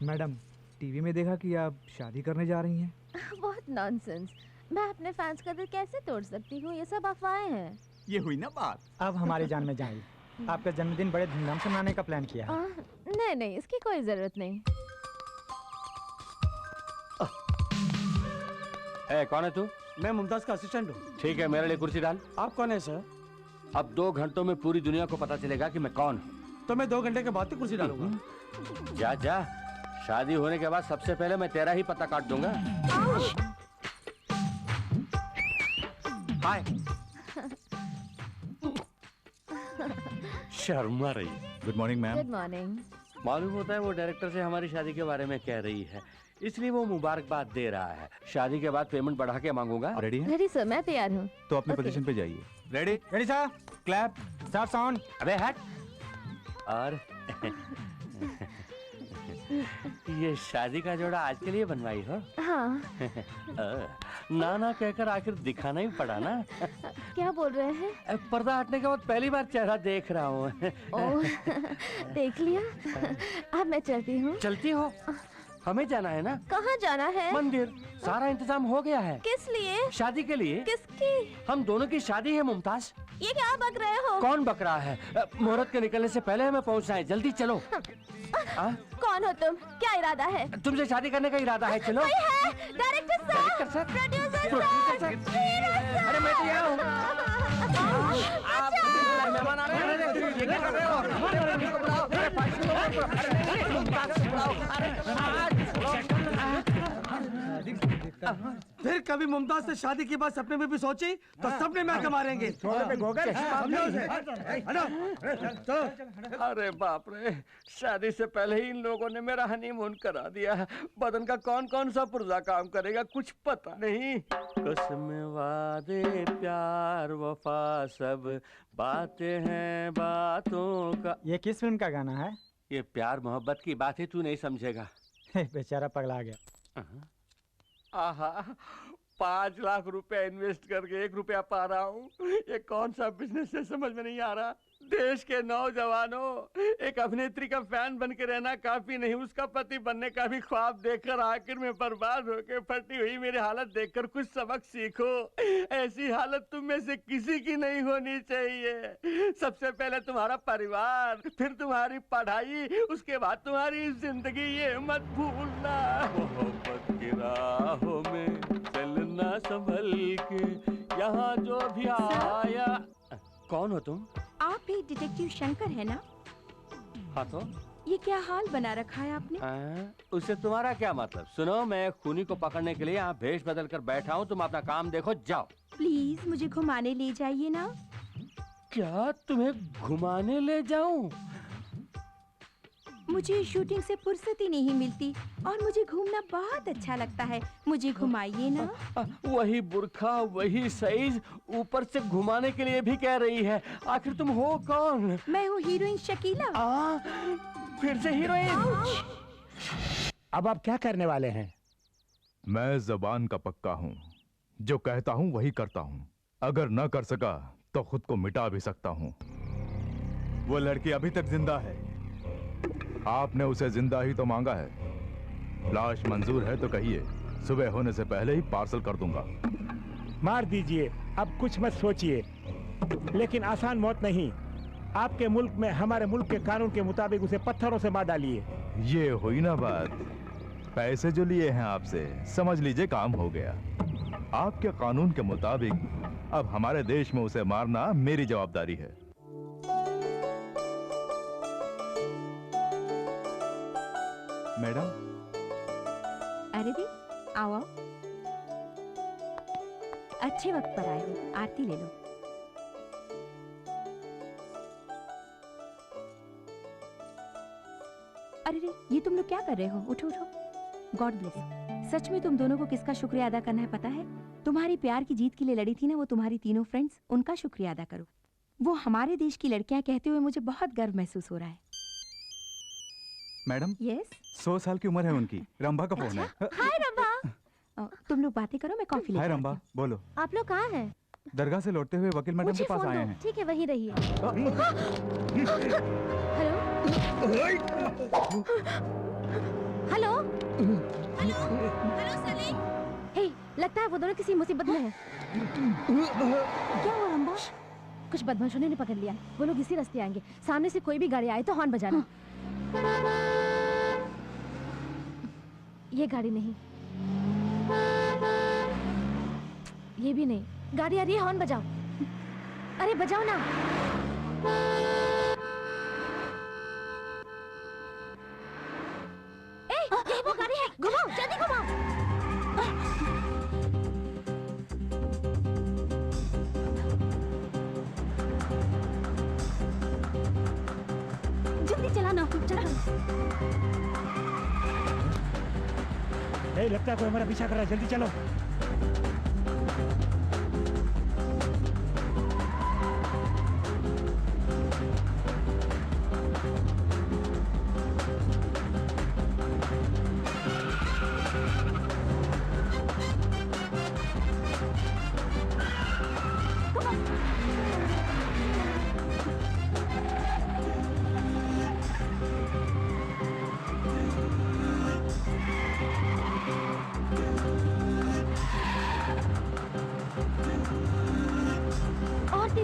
मैडम, टीवी में देखा कि आप शादी करने जा रही हैं। बहुत नॉनसेंस। मैं अपने फैंस का दिल कैसे तोड़ सकती हूँ? ये सब अफवाहें हैं। ये हुई ना बात। अब हमारी जान में जान। आपका जन्मदिन बड़े धूमधाम से मनाने का प्लान किया है। नहीं नहीं, इसकी कोई जरूरत नहीं। कौन है तू? मैं मुमताज का असिस्टेंट हूँ। ठीक है, मेरे लिए कुर्सी डाल। आप कौन है सर? अब 2 घंटों में पूरी दुनिया को पता चलेगा कि मैं कौन हूँ। तो मैं 2 घंटे के बाद ही कुर्सी डालूंगा। जा जा, शादी होने के बाद सबसे पहले मैं तेरा ही पता काट दूंगा। हाय। शर्मा रही। Good morning ma'am. Good morning. मालूम होता है वो डायरेक्टर से हमारी शादी के बारे में कह रही है, इसलिए वो मुबारकबाद दे रहा है। शादी के बाद पेमेंट बढ़ा के मांगूंगा। रेडी है? रेडी सर, मैं तैयार हूँ। तो अपने पोजीशन पे जाइए। Ready? Ready sir. Clap, start sound. अबे हट। और ये शादी का जोड़ा आज के लिए बनवाई हो? हाँ। ना ना कहकर आखिर दिखाना ही पड़ा ना। क्या बोल रहे हैं? पर्दा हटने के बाद पहली बार चेहरा देख रहा हूँ। देख लिया। अब मैं चलती हूँ। चलती हो? हमें जाना है ना। कहाँ जाना है? मंदिर। सारा इंतजाम हो गया है। किस लिए? शादी के लिए। किसकी? हम दोनों की शादी है मुमताज। ये क्या बक रहे हो? कौन बक रहा है? मुहूर्त के निकलने से पहले हमें पहुंचना है, जल्दी चलो। कौन हो तुम? क्या इरादा है? तुमसे शादी करने का इरादा है, चलो। डायरेक्टर सर, प्रोड्यूसर सर, अरे मैं तो यहाँ हूँ। आप मेहमान आ रहे हैं, ये क्या कर रहे हो? फिर कभी मुमताज से शादी की बात सपने में भी सोची तो सपने में आके मारेंगे। अरे बाप रे, शादी से पहले ही इन लोगों ने मेरा हनीमून करा दिया। बदन का कौन कौन सा पुर्जा काम करेगा कुछ पता नहीं। कसम वादे प्यार वफा सब बातें हैं बातों का। ये किस फिल्म का गाना है? ये प्यार मोहब्बत की बात है, तू नहीं समझेगा। बेचारा पगला गया। आहा, 5 लाख रुपए इन्वेस्ट करके 1 रुपया पा रहा हूँ। ये कौन सा बिजनेस है समझ में नहीं आ रहा। देश के नौजवानों, एक अभिनेत्री का फैन बन के रहना काफी नहीं, उसका पति बनने का भी ख्वाब देखकर आखिर में बर्बाद होकर फटी हुई मेरी हालत देखकर कुछ सबक सीखो। ऐसी हालत तुम में से किसी की नहीं होनी चाहिए। सबसे पहले तुम्हारा परिवार, फिर तुम्हारी पढ़ाई, उसके बाद तुम्हारी जिंदगी, ये मत भूलना। मोहब्बत की राहों में चलना संभल के, यहाँ जो भी आया। कौन हो तुम? आप ही डिटेक्टिव शंकर है ना? हाँ तो ये क्या हाल बना रखा है आपने? उससे तुम्हारा क्या मतलब? सुनो, मैं खूनी को पकड़ने के लिए यहाँ भेष बदल कर बैठा हूँ, तुम अपना काम देखो, जाओ। प्लीज मुझे घुमाने ले जाइए ना। क्या तुम्हें घुमाने ले जाऊं? मुझे शूटिंग से फुर्सत ही नहीं मिलती और मुझे घूमना बहुत अच्छा लगता है, मुझे घुमाइए ना। वही बुर्खा, वही साइज, ऊपर से घुमाने के लिए भी कह रही है। आखिर तुम हो कौन? मैं हूँ हीरोइन शकीला। फिर से हीरोइन? अब आप क्या करने वाले हैं? मैं जबान का पक्का हूँ, जो कहता हूँ वही करता हूँ। अगर न कर सका तो खुद को मिटा भी सकता हूँ। वो लड़की अभी तक जिंदा है। आपने उसे जिंदा ही तो मांगा है। लाश मंजूर है तो कहिए, सुबह होने से पहले ही पार्सल कर दूंगा। मार दीजिए, अब कुछ मत सोचिए, लेकिन आसान मौत नहीं। आपके मुल्क में हमारे मुल्क के कानून के मुताबिक उसे पत्थरों से मार डालिए। ये हुई ना बात। पैसे जो लिए हैं आपसे, समझ लीजिए काम हो गया। आपके कानून के मुताबिक अब हमारे देश में उसे मारना मेरी जवाबदारी है। मैडम। अरे दी, आओ। अच्छे वक्त पर आए हो, आरती ले लो। अरे रे, ये तुम लोग क्या कर रहे हो? उठो उठो। God bless. सच में तुम दोनों को किसका शुक्रिया अदा करना है पता है? तुम्हारी प्यार की जीत के लिए लड़ी थी ना वो तुम्हारी तीनों फ्रेंड्स, उनका शुक्रिया अदा करो। वो हमारे देश की लड़कियां कहते हुए मुझे बहुत गर्व महसूस हो रहा है। मैडम। यस। 100 साल की उम्र है उनकी। रंभा का फोन है। हाय रंभा। तुम लोग बातें करो, मैं कॉफी हाय रंभा, बोलो। आप लोग कहाँ हैं? दरगाह से लौटते हुए वकील मैडम के पास आए हैं। ठीक है, वहीं रहिए। Hello. Hello hello hello Salim. Hey, लगता है वो दोनों किसी मुसीबत में हैं। क्या हुआ रंबा? कुछ बदमाशों ने पकड़ लिया। वो लोग इसी रास्ते आएंगे। सामने से कोई भी गाड़ी आए तो हॉर्न बजाना। ये गाड़ी नहीं, ये भी नहीं। गाड़ी आ रही है, हॉर्न बजाओ। अरे बजाओ ना। यही वो गाड़ी है। घुमाओ, जल्दी घुमाओ। जल्दी चलाना, चला। लगता है कोई हमारा पीछा कर रहा है, जल्दी चलो।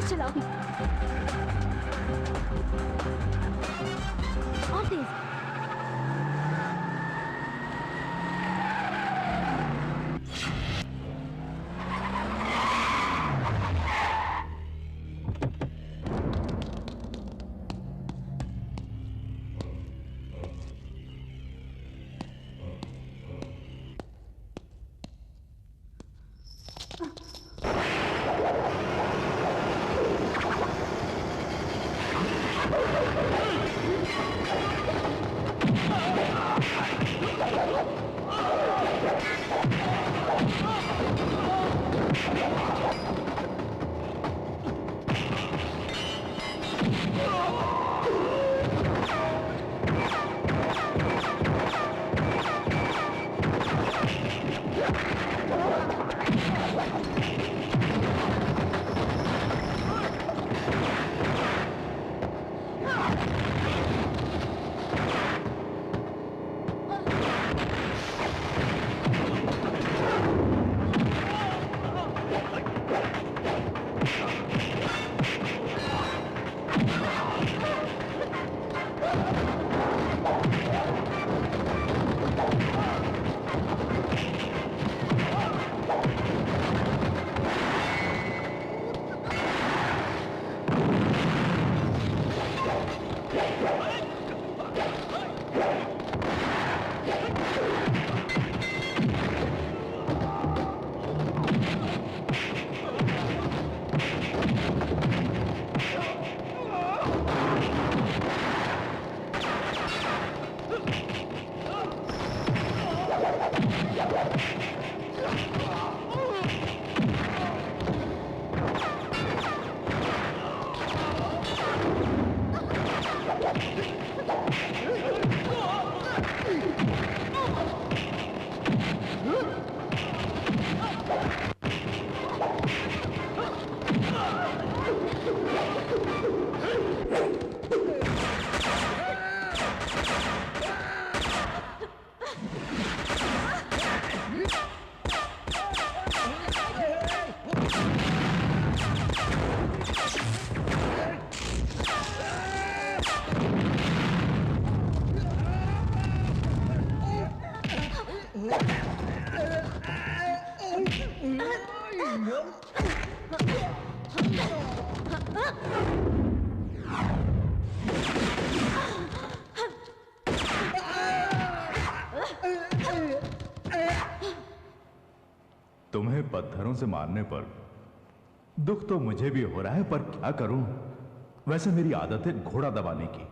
चलाओ और तेज। तुम्हें पत्थरों से मारने पर दुख तो मुझे भी हो रहा है, पर क्या करूं? वैसे मेरी आदत है घोड़ा दबाने की।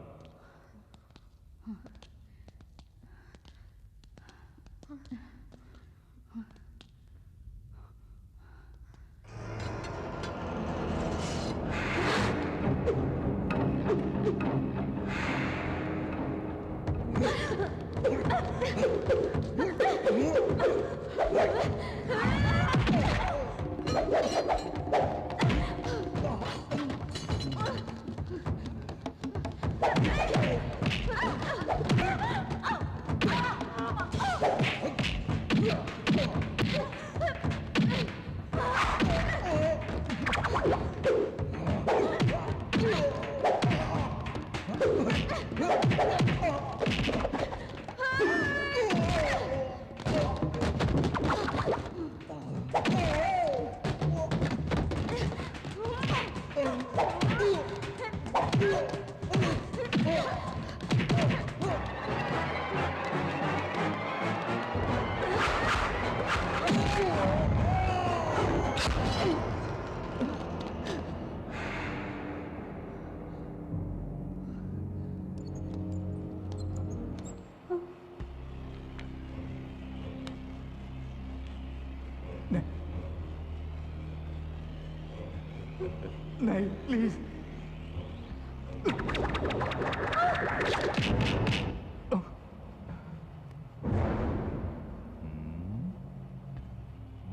नहीं प्लीज।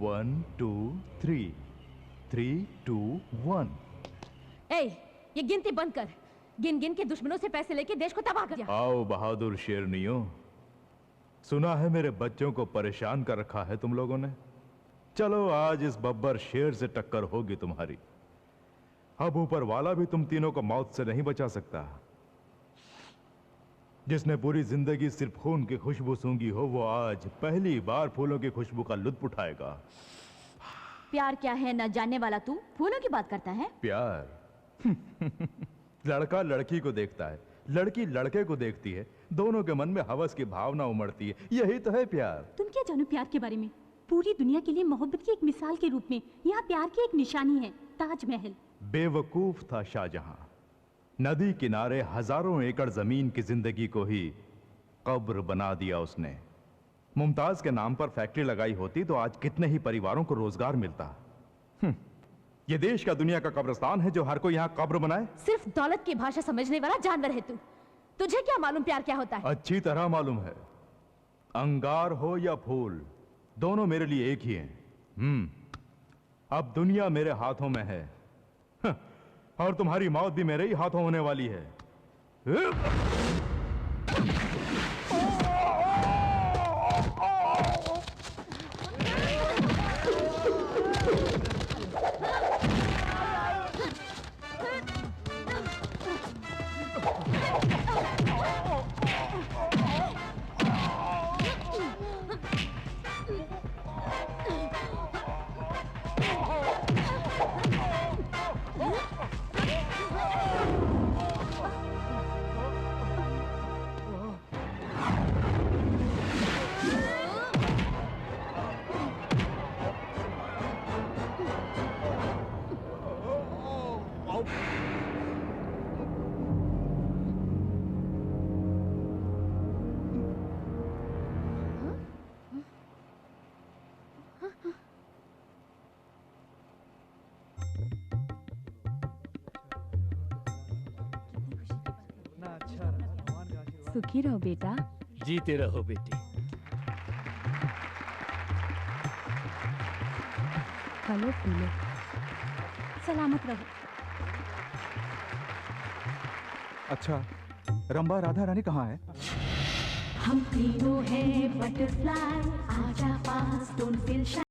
One two three, 3 2 1। ए, ये गिनती बंद कर। गिन गिन के दुश्मनों से पैसे लेके देश को तबाह कर दिया। आओ बहादुर शेरनियों, सुना है मेरे बच्चों को परेशान कर रखा है तुम लोगों ने। चलो आज इस बब्बर शेर से टक्कर होगी तुम्हारी। अब ऊपर वाला भी तुम तीनों को मौत से नहीं बचा सकता। जिसने पूरी जिंदगी सिर्फ खून की खुशबू सूंघी हो, वो आज पहली बार फूलों की खुशबू का लुत्फ उठाएगा। प्यार क्या है न जानने वाला तू फूलों की बात करता है। प्यार लड़का लड़की को देखता है, लड़की लड़के को देखती है, दोनों के मन में हवस की भावना उमड़ती है। यही तो है प्यार। तुम क्या जानो प्यार के बारे में? पूरी दुनिया के लिए मोहब्बत की एक मिसाल के रूप में यहाँ प्यार की एक निशानी है, ताजमहल। बेवकूफ था शाहजहां। नदी किनारे हजारों एकड़ जमीन की जिंदगी को ही कब्र बना दिया उसने। मुमताज के नाम पर फैक्ट्री लगाई होती तो आज कितने ही परिवारों को रोजगार मिलता। ये देश का दुनिया का कब्रिस्तान है जो हर कोई यहाँ कब्र बनाए। सिर्फ दौलत की भाषा समझने वाला जानवर है तू। तुझे क्या मालूम प्यार क्या होता है? अच्छी तरह मालूम है। अंगार हो या फूल, दोनों मेरे लिए एक ही हैं। अब दुनिया मेरे हाथों में है और तुम्हारी मौत भी मेरे ही हाथों होने वाली है। सुखी रहो बेटा। जीते रहो बेटी। फलो फूलो, सलामत रहो। अच्छा, रंबा राधा रानी कहाँ है? हम तीनों हैं बटरफ्लाई, आजा पास, डोंट फील शाय।